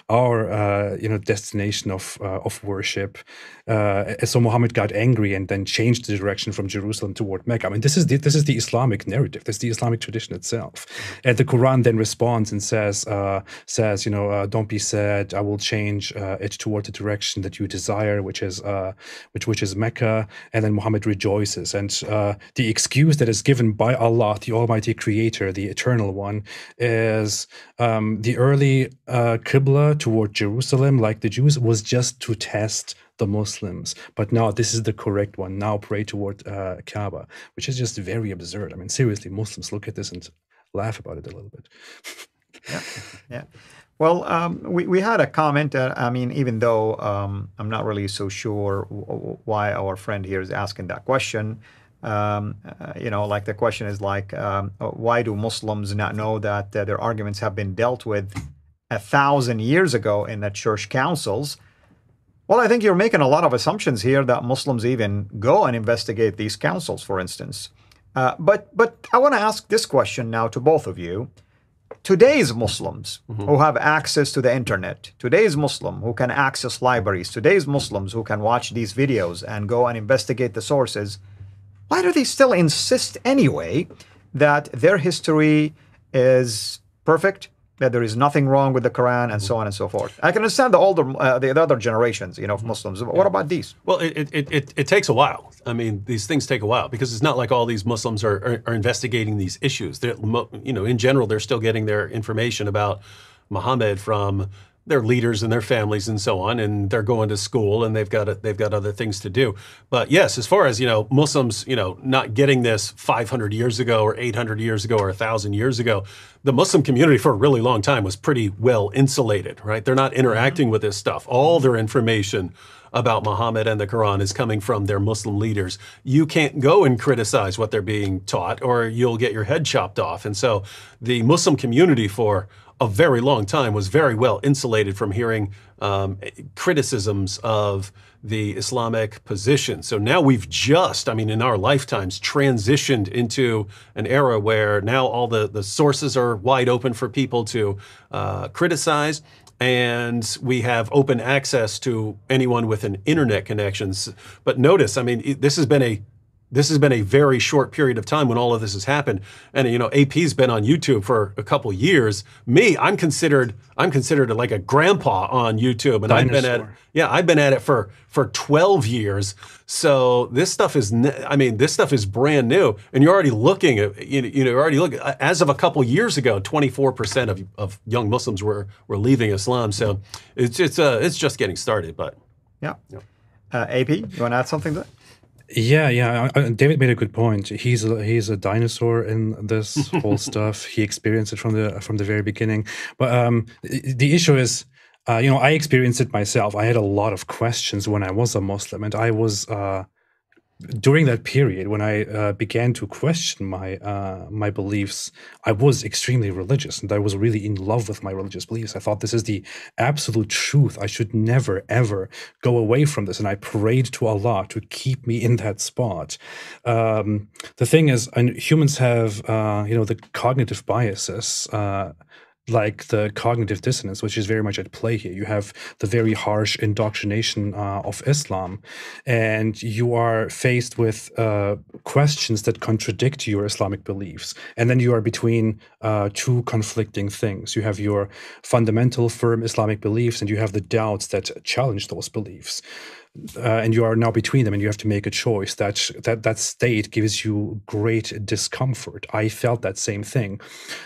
our destination of worship." So Muhammad got angry and then changed the direction from Jerusalem toward Mecca. I mean, this is the Islamic narrative. This is the Islamic tradition itself, and the Quran then responds and says, don't be sad. I will change it toward the direction that you desire, which is Mecca. And then Muhammad rejoices. And the excuse that is given by Allah, the Almighty Creator, the Eternal One, is the early Qibla toward Jerusalem, like the Jews, was just to test the Muslims. But now this is the correct one. Now pray toward Kaaba, which is just very absurd. I mean, seriously, Muslims look at this and laugh about it a little bit. Yeah. Well, we had a comment. Even though I'm not really so sure why our friend here is asking that question, like the question is like, why do Muslims not know that their arguments have been dealt with 1,000 years ago in the church councils? Well, I think you're making a lot of assumptions here that Muslims even go and investigate these councils, for instance. But I want to ask this question now to both of you. Today's Muslims who have access to the internet, today's Muslim who can access libraries, today's Muslims who can watch these videos and go and investigate the sources, why do they still insist anyway that their history is perfect, that there is nothing wrong with the Quran, and so on and so forth? I can understand the other generations, of Muslims. But what about these? Well, it takes a while. I mean, these things take a while because it's not like all these Muslims are investigating these issues. In general, they're still getting their information about Muhammad from their leaders and their families and so on, and they're going to school and they've got other things to do. But yes, as far as Muslims, not getting this 500 years ago or 800 years ago or 1,000 years ago, the Muslim community for a really long time was pretty well insulated, right? They're not interacting with this stuff. All their information about Muhammad and the Quran is coming from their Muslim leaders. You can't go and criticize what they're being taught or you'll get your head chopped off. And so the Muslim community for a very long time was very well insulated from hearing criticisms of the Islamic position. So now we've just, in our lifetimes, transitioned into an era where now all the sources are wide open for people to criticize, and we have open access to anyone with an internet connection. But notice, this has been a very short period of time when all of this has happened. And AP's been on YouTube for a couple years. Me, I'm considered like a grandpa on YouTube, and Dinosaur. I've been at it for 12 years. So this stuff is brand new, and you're already looking at as of a couple years ago, 24% of young Muslims were leaving Islam. So it's just getting started. But yeah. AP, you want to add something to that? Yeah. David made a good point. He's a dinosaur in this whole stuff. He experienced it from the very beginning. But the issue is, I experienced it myself. I had a lot of questions when I was a Muslim, and I was during that period, when I began to question my beliefs, I was extremely religious, and I was really in love with my religious beliefs. I thought this is the absolute truth. I should never, ever go away from this, and I prayed to Allah to keep me in that spot. The thing is, and humans have, the cognitive biases, like the cognitive dissonance, which is very much at play here. You have the very harsh indoctrination of Islam, and you are faced with questions that contradict your Islamic beliefs. And then you are between two conflicting things. You have your fundamental, firm Islamic beliefs, and you have the doubts that challenge those beliefs. And you are now between them, and you have to make a choice. That state gives you great discomfort. I felt that same thing.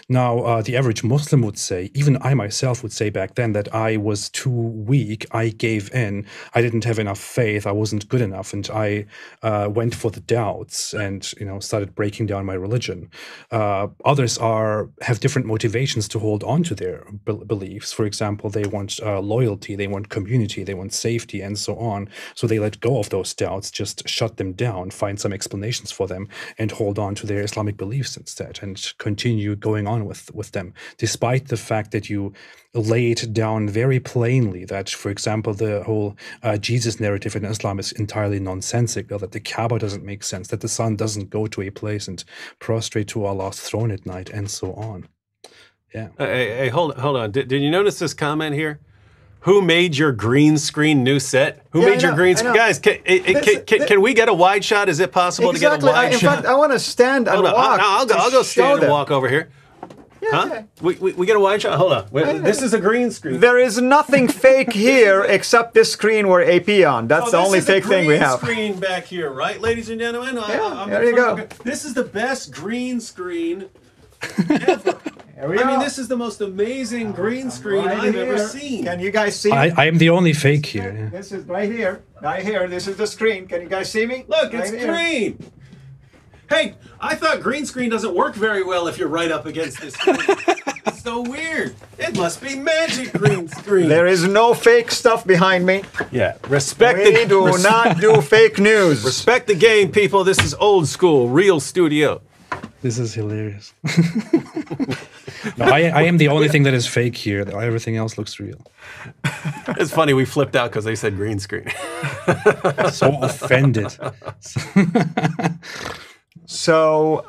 Now, the average Muslim would say, even I myself would say back then, that I was too weak. I gave in. I didn't have enough faith. I wasn't good enough, and I went for the doubts and started breaking down my religion. Others have different motivations to hold on to their beliefs. For example, they want loyalty, they want community, they want safety, and so on. So they let go of those doubts, just shut them down, find some explanations for them, and hold on to their Islamic beliefs instead, and continue going on with them, despite the fact that you lay it down very plainly that, for example, the whole Jesus narrative in Islam is entirely nonsensical, that the Kaaba doesn't make sense, that the sun doesn't go to a place and prostrate to Allah's throne at night, and so on. Yeah. Hey, hold on. Did you notice this comment here? Who made your green screen new set? Who made your green screen? Guys, can we get a wide shot? Is it possible to get a wide shot? In fact, I want to stand and walk. I'll go stand and walk over here. Yeah, huh? Okay. We get a wide shot? Hold on. This is a green screen. There is nothing fake here except this screen we're AP on. That's the only fake thing we have. This is the green screen back here, right, ladies and gentlemen? There you go. This is the best green screen ever. I mean, this is the most amazing green screen I've ever seen. Can you guys see? I am the only fake here. Yeah. This is right here. Right here. This is the screen. Can you guys see me? Look, it's green. Hey, I thought green screen doesn't work very well if you're right up against this screen. It's so weird. It must be magic green screen. There is no fake stuff behind me. Yeah. We do not do fake news. Respect the game, people. This is old school, real studio. This is hilarious. No, I am the only thing that is fake here. Everything else looks real. It's funny, we flipped out because they said green screen. So offended. So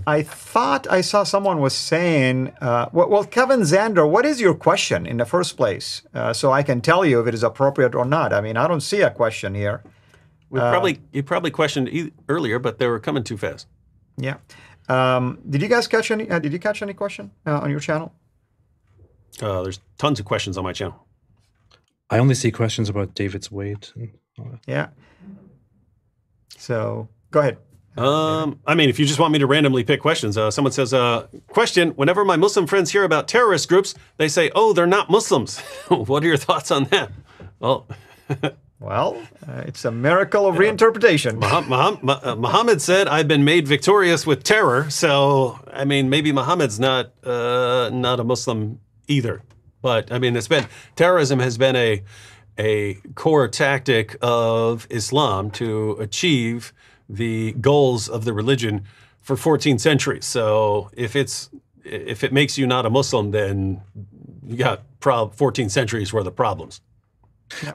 I thought I saw someone was saying, well, Kevin Zander, what is your question in the first place? So I can tell you if it is appropriate or not. I mean, I don't see a question here. You probably questioned earlier, but they were coming too fast. Yeah. Did you guys catch any? Did you catch any question on your channel? There's tons of questions on my channel. I only see questions about David's weight. Yeah. So go ahead. I mean, if you just want me to randomly pick questions, someone says, question, whenever my Muslim friends hear about terrorist groups, they say, oh, they're not Muslims. What are your thoughts on that? Well, well, it's a miracle of reinterpretation. Muhammad said, I've been made victorious with terror. So, I mean, maybe Muhammad's not a Muslim either. But, I mean, terrorism has been a core tactic of Islam to achieve the goals of the religion for 14 centuries. So if it makes you not a Muslim, then you got 14 centuries worth of problems.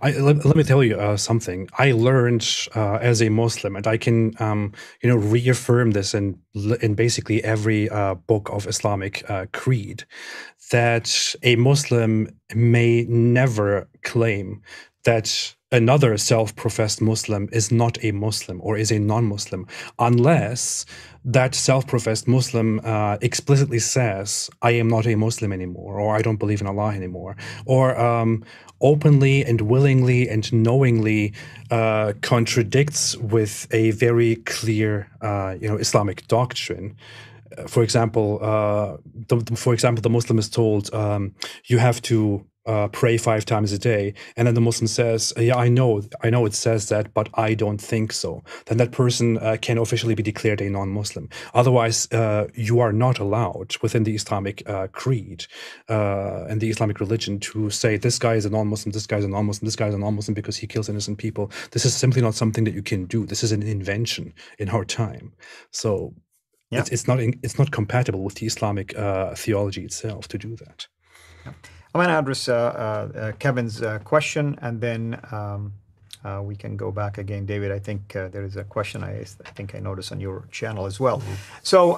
Let me tell you something. I learned as a Muslim, and I can reaffirm this in basically every book of Islamic creed, that a Muslim may never claim that another self-professed Muslim is not a Muslim or is a non-Muslim unless that self-professed Muslim explicitly says, I am not a Muslim anymore, or I don't believe in Allah anymore, or openly and willingly and knowingly contradicts with a very clear Islamic doctrine. For example, the Muslim is told you have to pray 5 times a day, and then the Muslim says, yeah, I know it says that, but I don't think so, then that person can officially be declared a non-Muslim. Otherwise, you are not allowed within the Islamic creed and the Islamic religion to say this guy is a non-Muslim, this guy is a non-Muslim, this guy is a non-Muslim because he kills innocent people. This is simply not something that you can do. This is an invention in our time. So it's not compatible with the Islamic theology itself to do that. I'm going to address Kevin's question, and then we can go back again. David, I think there is a question I think I noticed on your channel as well. So,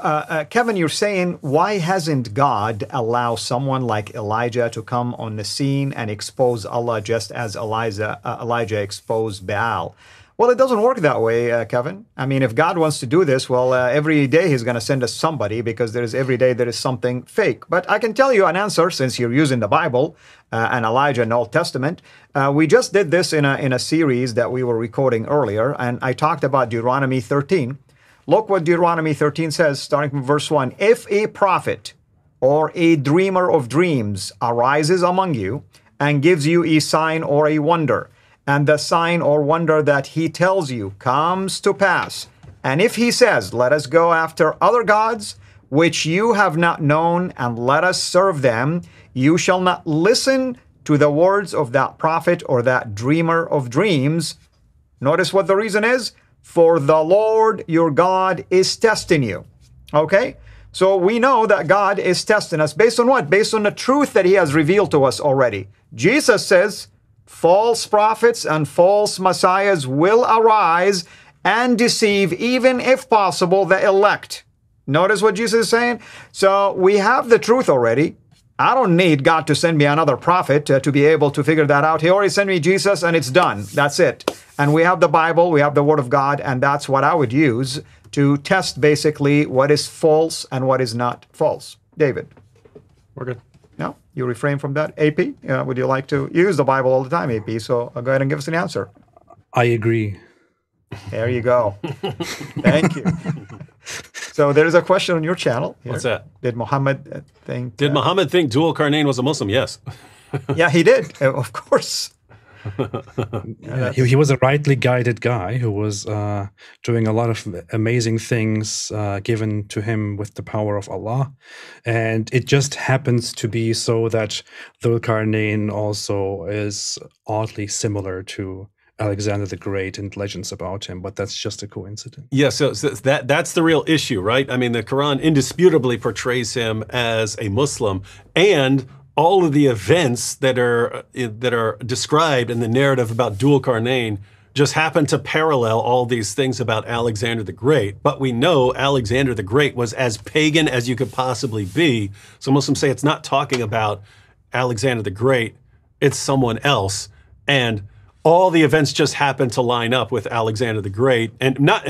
Kevin, you're saying, why hasn't God allowed someone like Elijah to come on the scene and expose Allah just as Elijah exposed Baal? Well, it doesn't work that way, Kevin. I mean, if God wants to do this, well, every day he's going to send us somebody, because every day there is something fake. But I can tell you an answer, since you're using the Bible and Elijah in the Old Testament. We just did this in a series that we were recording earlier, and I talked about Deuteronomy 13. Look what Deuteronomy 13 says, starting from verse 1. If a prophet or a dreamer of dreams arises among you and gives you a sign or a wonder, and the sign or wonder that he tells you comes to pass, and if he says, let us go after other gods, which you have not known, and let us serve them, you shall not listen to the words of that prophet or that dreamer of dreams. Notice what the reason is. For the Lord your God is testing you. Okay? So we know that God is testing us based on what? Based on the truth that he has revealed to us already. Jesus says, false prophets and false messiahs will arise and deceive, even if possible, the elect. Notice what Jesus is saying? So we have the truth already. I don't need God to send me another prophet to be able to figure that out. He already sent me Jesus, and it's done. That's it. And we have the Bible, we have the Word of God, and that's what I would use to test basically what is false and what is not false. David? We're good. No? You refrain from that? AP, would you like to use the Bible all the time, AP? So go ahead and give us an answer. I agree. There you go. Thank you. So there's a question on your channel here. What's that? Did Muhammad think... Did Muhammad think Dul Qarnayn was a Muslim? Yes. Yeah, he did, of course. He was a rightly guided guy who was doing a lot of amazing things given to him with the power of Allah. And it just happens to be so that Dhul Qarnayn also is oddly similar to Alexander the Great and legends about him, but that's just a coincidence. Yeah, so that's the real issue, right? I mean, the Quran indisputably portrays him as a Muslim, and all of the events that are described in the narrative about Dhul Qarnayn just happen to parallel all these things about Alexander the Great. But we know Alexander the Great was as pagan as you could possibly be. So Muslims say it's not talking about Alexander the Great, it's someone else. And all the events just happen to line up with Alexander the Great, and not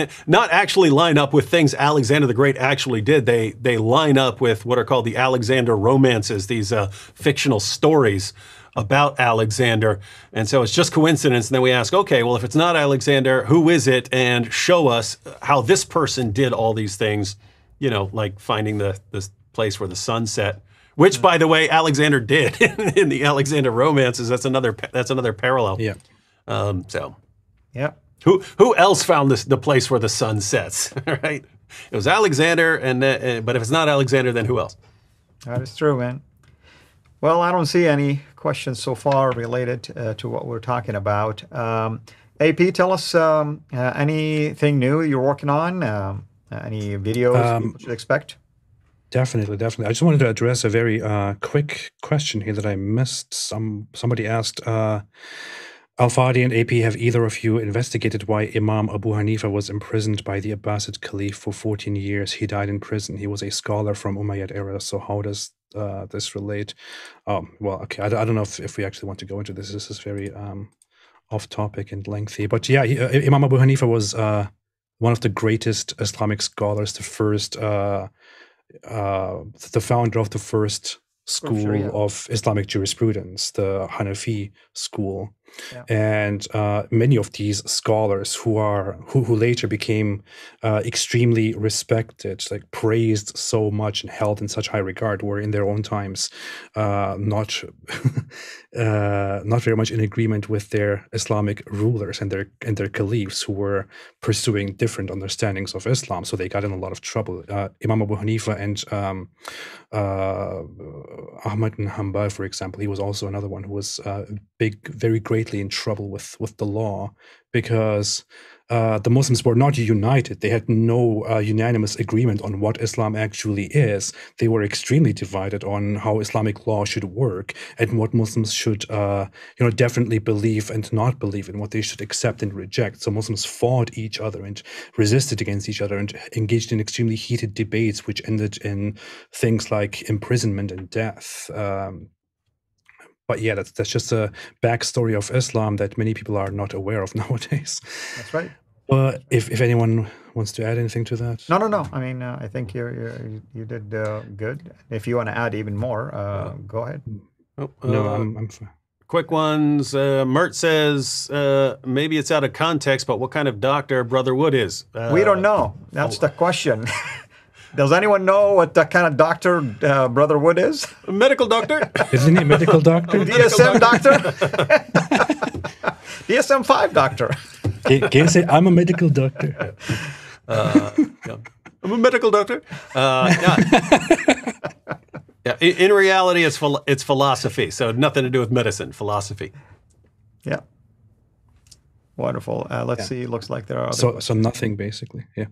actually line up with things Alexander the Great actually did. They line up with what are called the Alexander romances, these fictional stories about Alexander. And so it's just coincidence. And then we ask, okay, well, if it's not Alexander, who is it? And show us how this person did all these things, you know, like finding this place where the sun set, which, by the way, Alexander did in the Alexander romances. That's another parallel. Yeah. So, yeah. Who else found the place where the sun sets? Right? It was Alexander, but if it's not Alexander, then who else? That is true, man. Well, I don't see any questions so far related to what we're talking about. AP, tell us anything new you're working on. Any videos people should expect. Definitely. I just wanted to address a very quick question here that I missed. Somebody asked. Al-Fadi and AP, have either of you investigated why Imam Abu Hanifa was imprisoned by the Abbasid Caliph for 14 years? He died in prison. He was a scholar from Umayyad era. So how does this relate? Well, okay, I don't know if we actually want to go into this. This is very off topic and lengthy. But yeah, Imam Abu Hanifa was one of the greatest Islamic scholars, the founder of the first school of Islamic jurisprudence, the Hanafi school. And many of these scholars who later became extremely respected, like praised so much and held in such high regard, were in their own times not not very much in agreement with their Islamic rulers and their caliphs, who were pursuing different understandings of Islam. So they got in a lot of trouble. Imam Abu Hanifa and Ahmad bin Hanbal, for example, he was also another one who was very greatly in trouble with the law, because the Muslims were not united. They had no unanimous agreement on what Islam actually is. They were extremely divided on how Islamic law should work and what Muslims should, definitely believe and not believe, and what they should accept and reject. So Muslims fought each other and resisted against each other and engaged in extremely heated debates, which ended in things like imprisonment and death. But yeah, that's just a backstory of Islam that many people are not aware of nowadays. That's right. But if anyone wants to add anything to that, no. I mean, I think you did good. If you want to add even more, go ahead. No, I'm fine. Quick ones. Mert says maybe it's out of context, but what kind of doctor Brother Wood is? We don't know. That's the question. Does anyone know what the kind of doctor Brother Wood is? A medical doctor? Isn't he a medical doctor? DSM doctor? DSM-5 doctor. Can you say, I'm a medical doctor? Yeah. I'm a medical doctor. Yeah. In reality, it's philosophy, so nothing to do with medicine, philosophy. Yeah. Wonderful. Let's see. Looks like there are other so nothing, basically. Yeah.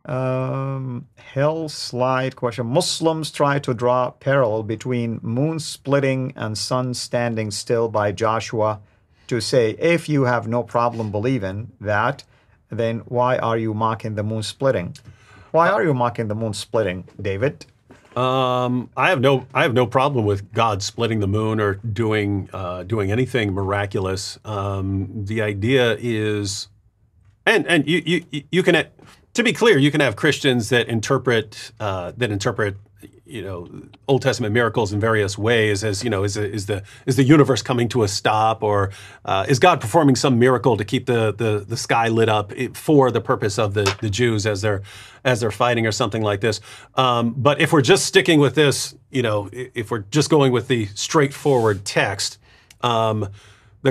Hell slide question. Muslims try to draw parallel between moon splitting and sun standing still by Joshua to say, if you have no problem believing that, then why are you mocking the moon splitting? Why are you mocking the moon splitting, David? I have no problem with God splitting the moon or doing anything miraculous. The idea is, and you can. To be clear, you can have Christians that interpret Old Testament miracles in various ways, as is the universe coming to a stop, or is God performing some miracle to keep the sky lit up for the purpose of the Jews as they're fighting, or something like this. But if we're just sticking with this, if we're just going with the straightforward text, the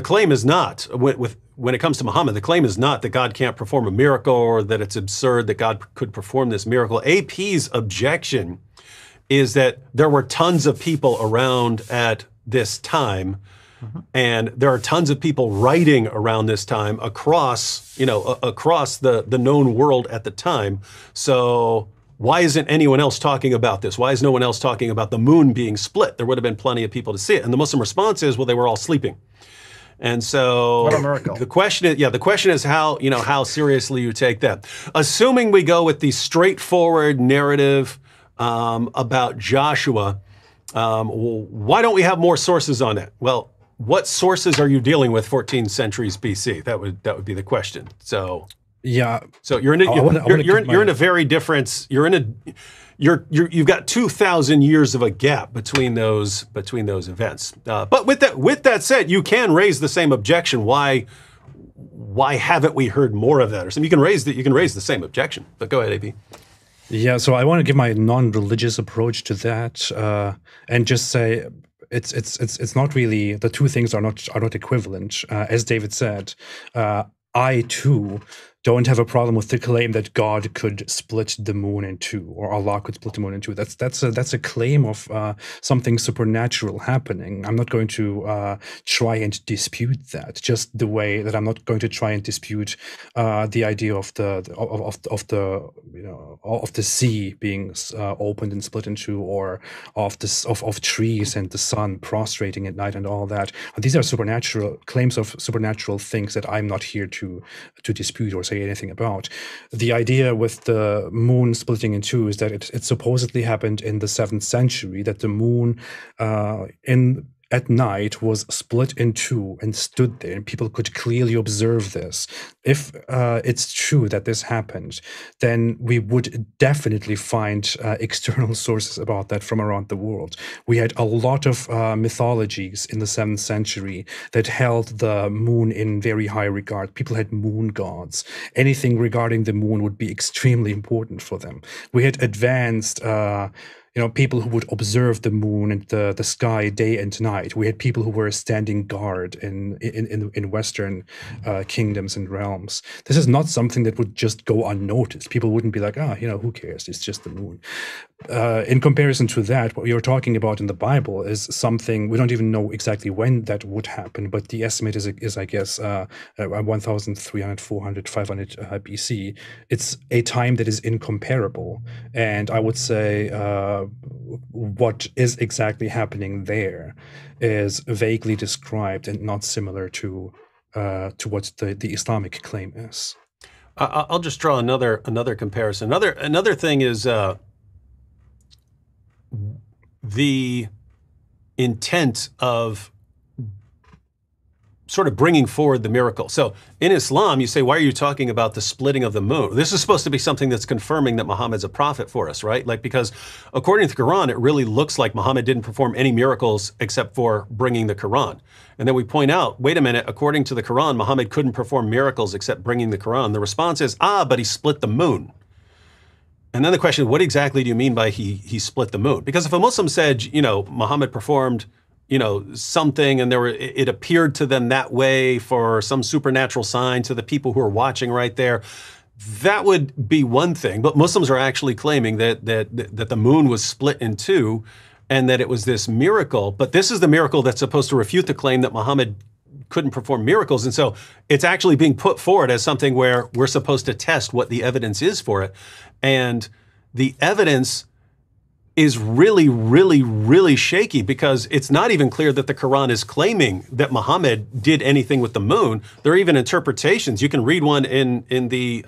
claim is not when it comes to Muhammad, the claim is not that God can't perform a miracle, or that it's absurd that God could perform this miracle. AP's objection is that there were tons of people around at this time, and there are tons of people writing around this time across the known world at the time. So why isn't anyone else talking about this? Why is no one else talking about the moon being split? There would have been plenty of people to see it. And the Muslim response is, well, they were all sleeping. And so what a miracle. The question is how seriously you take that. Assuming we go with the straightforward narrative about Joshua, why don't we have more sources on that? Well, what sources are you dealing with 14 centuries BC? That would be the question. So yeah. So you're in a very different. You've got 2,000 years of a gap between those events. But with that said, you can raise the same objection. Why haven't we heard more of that? Or something. You can raise the same objection. But go ahead, AP. Yeah. So I want to give my non-religious approach to that, and just say it's not really, the two things are not equivalent. As David said, I too don't have a problem with the claim that God could split the moon in two, or Allah could split the moon in two. That's a claim of something supernatural happening. I'm not going to try and dispute that. Just the way that I'm not going to try and dispute the idea of the sea being opened and split in two, or of trees and the sun prostrating at night and all that. These are supernatural claims of supernatural things that I'm not here to dispute or say anything about. The idea with the moon splitting in two is that it supposedly happened in the 7th century, that the moon at night was split in two and stood there, and people could clearly observe this. If it's true that this happened, then we would definitely find external sources about that from around the world. We had a lot of mythologies in the 7th century that held the moon in very high regard. People had moon gods. Anything regarding the moon would be extremely important for them. We had advanced people who would observe the moon and the sky day and night. We had people who were standing guard in Western kingdoms and realms. This is not something that would just go unnoticed. People wouldn't be like, who cares? It's just the moon. In comparison to that, what you're talking about in the Bible is something we don't even know exactly when that would happen, but the estimate is I guess, 1,300, 400, 500 BC. It's a time that is incomparable. And I would say what is exactly happening there is vaguely described and not similar to what the Islamic claim is. I'll just draw another comparison. Another thing is the intent of sort of bringing forward the miracle. So in Islam, you say, why are you talking about the splitting of the moon? This is supposed to be something that's confirming that Muhammad's a prophet for us, right? Like, because according to the Quran, it really looks like Muhammad didn't perform any miracles except for bringing the Quran. And then we point out, wait a minute, according to the Quran, Muhammad couldn't perform miracles except bringing the Quran. The response is, but he split the moon. And then the question, what exactly do you mean by he split the moon? Because if a Muslim said, Muhammad performed something and it appeared to them that way for some supernatural sign to the people who are watching right there, that would be one thing. But Muslims are actually claiming that the moon was split in two and that it was this miracle. But this is the miracle that's supposed to refute the claim that Muhammad couldn't perform miracles. And so it's actually being put forward as something where we're supposed to test what the evidence is for it. And the evidence is really, really, really shaky because it's not even clear that the Quran is claiming that Muhammad did anything with the moon. There are even interpretations. You can read one in the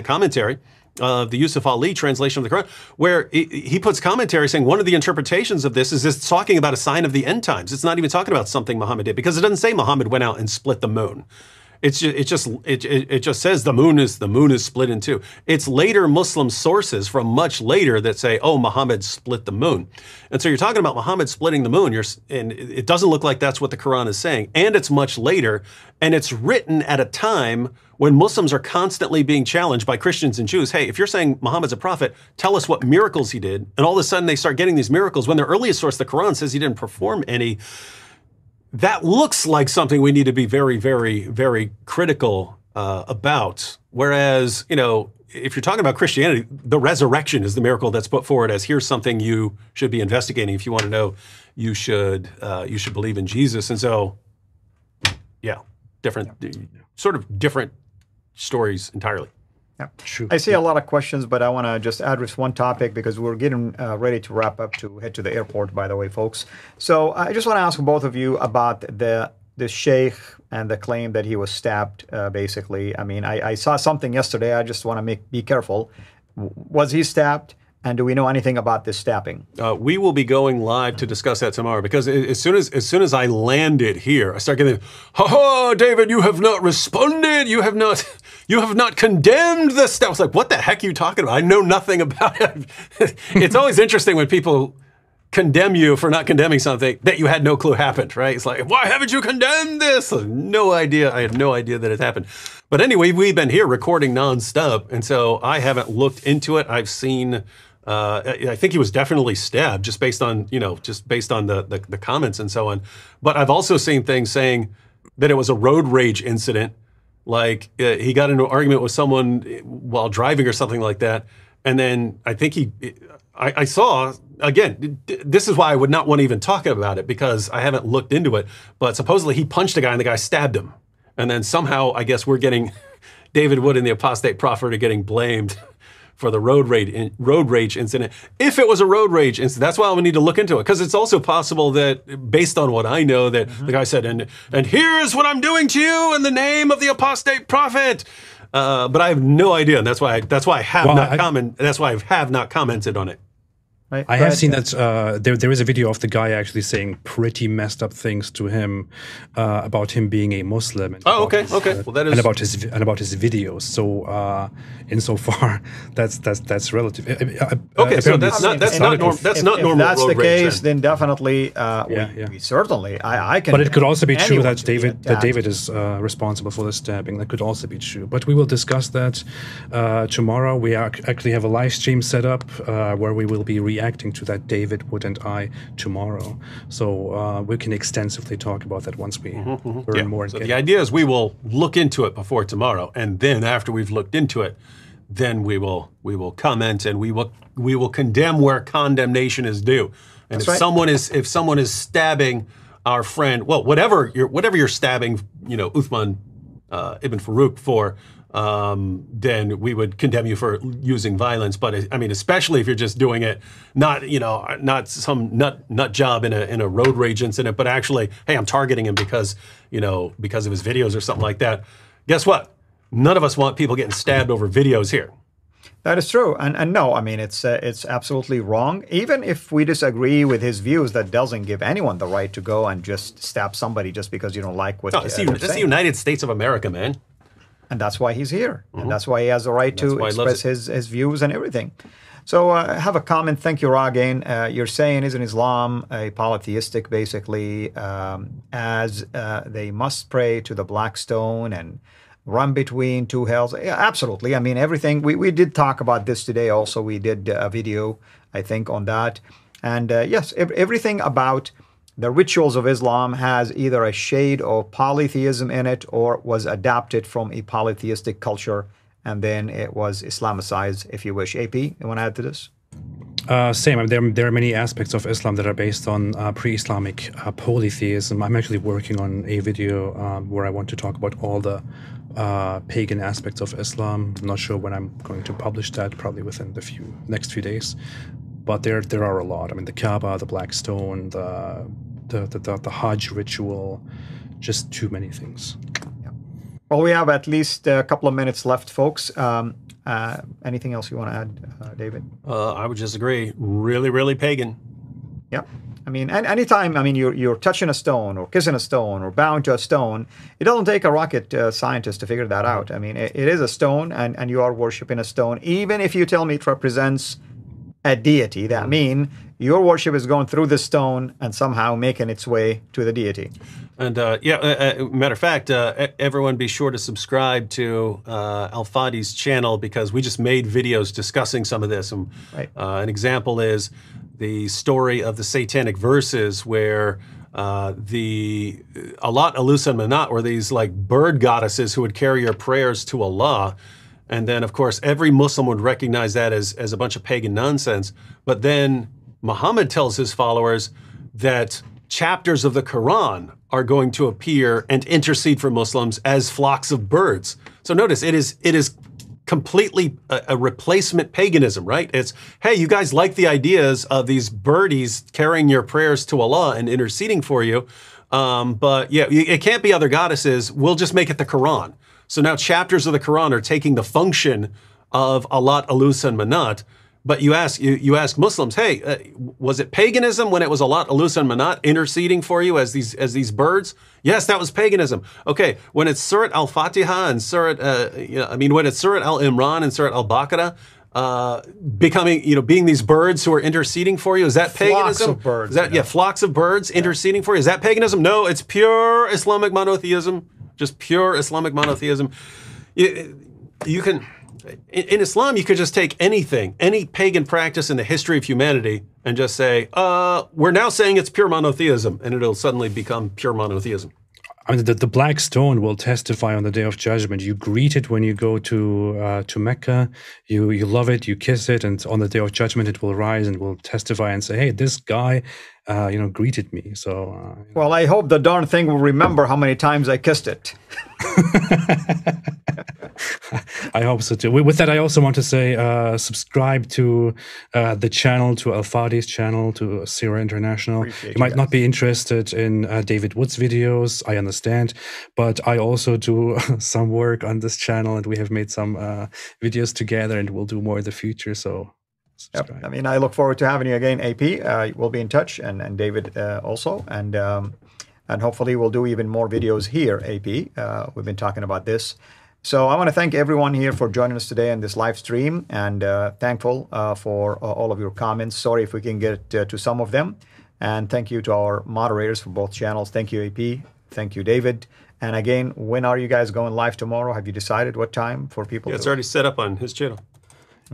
commentary of the Yusuf Ali translation of the Quran, where he puts commentary saying one of the interpretations of this is it's talking about a sign of the end times. It's not even talking about something Muhammad did because it doesn't say Muhammad went out and split the moon. It just says the moon is split in two. It's later Muslim sources from much later that say, Muhammad split the moon. And so you're talking about Muhammad splitting the moon, and it doesn't look like that's what the Quran is saying. And it's much later, and it's written at a time when Muslims are constantly being challenged by Christians and Jews. Hey, if you're saying Muhammad's a prophet, tell us what miracles he did. And all of a sudden they start getting these miracles when their earliest source, the Quran, says he didn't perform any. That looks like something we need to be very, very, very critical about. Whereas, if you're talking about Christianity, the resurrection is the miracle that's put forward as here's something you should be investigating. If you want to know, you should believe in Jesus. And so, sort of different stories entirely. Yeah, true. I see a lot of questions, but I want to just address one topic because we're getting ready to wrap up to head to the airport, by the way, folks. So I just want to ask both of you about the sheikh and the claim that he was stabbed, basically. I mean, I saw something yesterday. I just want to be careful. Was he stabbed? And do we know anything about this stabbing? We will be going live to discuss that tomorrow because as soon as I landed here, I start getting, David, you have not responded. You have not condemned the stab. I was like, what the heck are you talking about? I know nothing about it. It's always interesting when people condemn you for not condemning something that you had no clue happened, right? It's like, why haven't you condemned this? No idea. I had no idea that it happened. But anyway, we've been here recording nonstop, and so I haven't looked into it. I've seen. I think he was definitely stabbed just based on the comments and so on. But I've also seen things saying that it was a road rage incident, like he got into an argument with someone while driving or something like that. And then I think I saw, again, this is why I would not want to even talk about it because I haven't looked into it. But supposedly he punched a guy and the guy stabbed him. And then somehow I guess we're getting, David Wood and the Apostate Prophet are getting blamed for the road rage incident. If it was a road rage incident, that's why we need to look into it. Because it's also possible that, based on what I know, that the guy said, and here's what I'm doing to you in the name of the Apostate Prophet. But I have no idea, and that's why I have not commented on it. Right? I have seen that there is a video of the guy actually saying pretty messed up things to him about him being a Muslim. And Oh, about okay, his, okay. Well, that is and about his videos. So insofar, that's relative. okay. So that's not normal. That's not normal. If that's road the rage, case, then definitely yeah. we certainly I can. But it could also be true anyone that can be David is responsible for the stabbing. That could also be true. But we will discuss that tomorrow. We actually have a live stream set up where we will be reacting to that David Wood and I tomorrow. So we can extensively talk about that once we learn more. So the idea is we will look into it before tomorrow, and then after we've looked into it, then we will comment and we will condemn where condemnation is due. And That's right. if someone is stabbing our friend, well, whatever you're stabbing, Uthman ibn Farouk for, then we would condemn you for using violence. But I mean, especially if you're just doing it, not some nut job in a road rage incident, but actually, hey, I'm targeting him because of his videos or something like that. Guess what? None of us want people getting stabbed over videos here. That is true, and no, I mean it's absolutely wrong. Even if we disagree with his views, that doesn't give anyone the right to go and just stab somebody just because you don't like what. That's the United States of America, man. And that's why he's here. And that's why he has the right to express his views and everything. So I have a comment. Thank you, Ragain. You're saying, isn't Islam a polytheistic, basically, as they must pray to the black stone and run between two hells? Yeah, absolutely. I mean, everything. We did talk about this today also. We did a video, I think, on that. And yes, everything about the rituals of Islam has either a shade of polytheism in it or was adapted from a polytheistic culture, and then it was Islamicized, if you wish. AP, you want to add to this? Same. There are many aspects of Islam that are based on pre-Islamic polytheism. I'm actually working on a video where I want to talk about all the pagan aspects of Islam. I'm not sure when I'm going to publish that, probably within the next few days. But there are a lot. I mean, the Kaaba, the Black Stone, the Hajj ritual, just too many things. Yeah. Well, we have at least a couple of minutes left, folks. Anything else you want to add, David? I would just agree. Really, really pagan. Yeah. I mean, anytime, you're touching a stone or kissing a stone or bowing to a stone, it doesn't take a rocket scientist to figure that out. I mean, it is a stone and you are worshiping a stone. Even if you tell me it represents a deity, that means your worship is going through the stone and somehow making its way to the deity. And matter of fact, everyone be sure to subscribe to Al-Fadi's channel, because we just made videos discussing some of this. And an example is the story of the satanic verses where the Alat, Alusa, and Manat were these like bird goddesses who would carry your prayers to Allah. And then, of course, every Muslim would recognize that as a bunch of pagan nonsense. But then Muhammad tells his followers that chapters of the Quran are going to appear and intercede for Muslims as flocks of birds. So notice, it is completely a replacement paganism, right? It's, hey, you guys like the ideas of these birdies carrying your prayers to Allah and interceding for you, but yeah, it can't be other goddesses. We'll just make it the Quran. So now chapters of the Quran are taking the function of Alat, Alusa, and Manat. But you ask Muslims, hey, was it paganism when it was Alat, Alusa, and Manat interceding for you as these birds? Yes, that was paganism. Okay, when it's Surat Al-Fatiha and when it's Surat Al-Imran and Surat Al-Baqarah, being these birds who are interceding for you, is that paganism? Flocks of birds. Is that, flocks of birds interceding for you. Is that paganism? No, it's pure Islamic monotheism. Just pure Islamic monotheism. You can, in Islam, you could just take anything, any pagan practice in the history of humanity, and just say, we're now saying it's pure monotheism, and it'll suddenly become pure monotheism. I mean, the black stone will testify on the day of judgment. You greet it when you go to Mecca. You love it. You kiss it, and on the day of judgment, it will rise and will testify and say, "Hey, this guy, greeted me." So, well, I hope the darn thing will remember how many times I kissed it. I hope so too. With that, I also want to say, subscribe to the channel, to Al-Fadi's channel, to Sira International. You might not be interested in David Wood's videos, I understand, but I also do some work on this channel, and we have made some videos together, and we'll do more in the future. So subscribe. I mean, I look forward to having you again, AP. We'll be in touch, and David also, and hopefully we'll do even more videos here, AP. We've been talking about this. So I want to thank everyone here for joining us today in this live stream, and thankful for all of your comments. Sorry if we can get to some of them. And thank you to our moderators for both channels. Thank you, AP. Thank you, David. And again, when are you guys going live tomorrow? Have you decided what time for people? Yeah, it's already set up on his channel.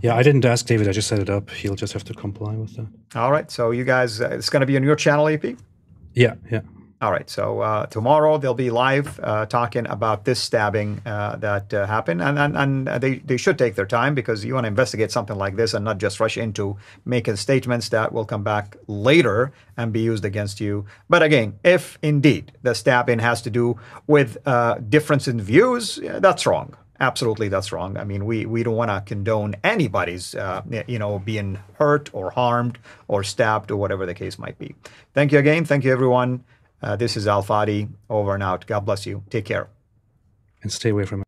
Yeah, I didn't ask David. I just set it up. He'll just have to comply with that. All right. So you guys, it's going to be on your channel, AP? Yeah, yeah. All right. So tomorrow they'll be live talking about this stabbing that happened, and they should take their time, because you want to investigate something like this and not just rush into making statements that will come back later and be used against you. But again, if indeed the stabbing has to do with difference in views, that's wrong. Absolutely, that's wrong. I mean, we don't want to condone anybody's being hurt or harmed or stabbed or whatever the case might be. Thank you again. Thank you, everyone. This is Fadi, over and out. God bless you. Take care. And stay away from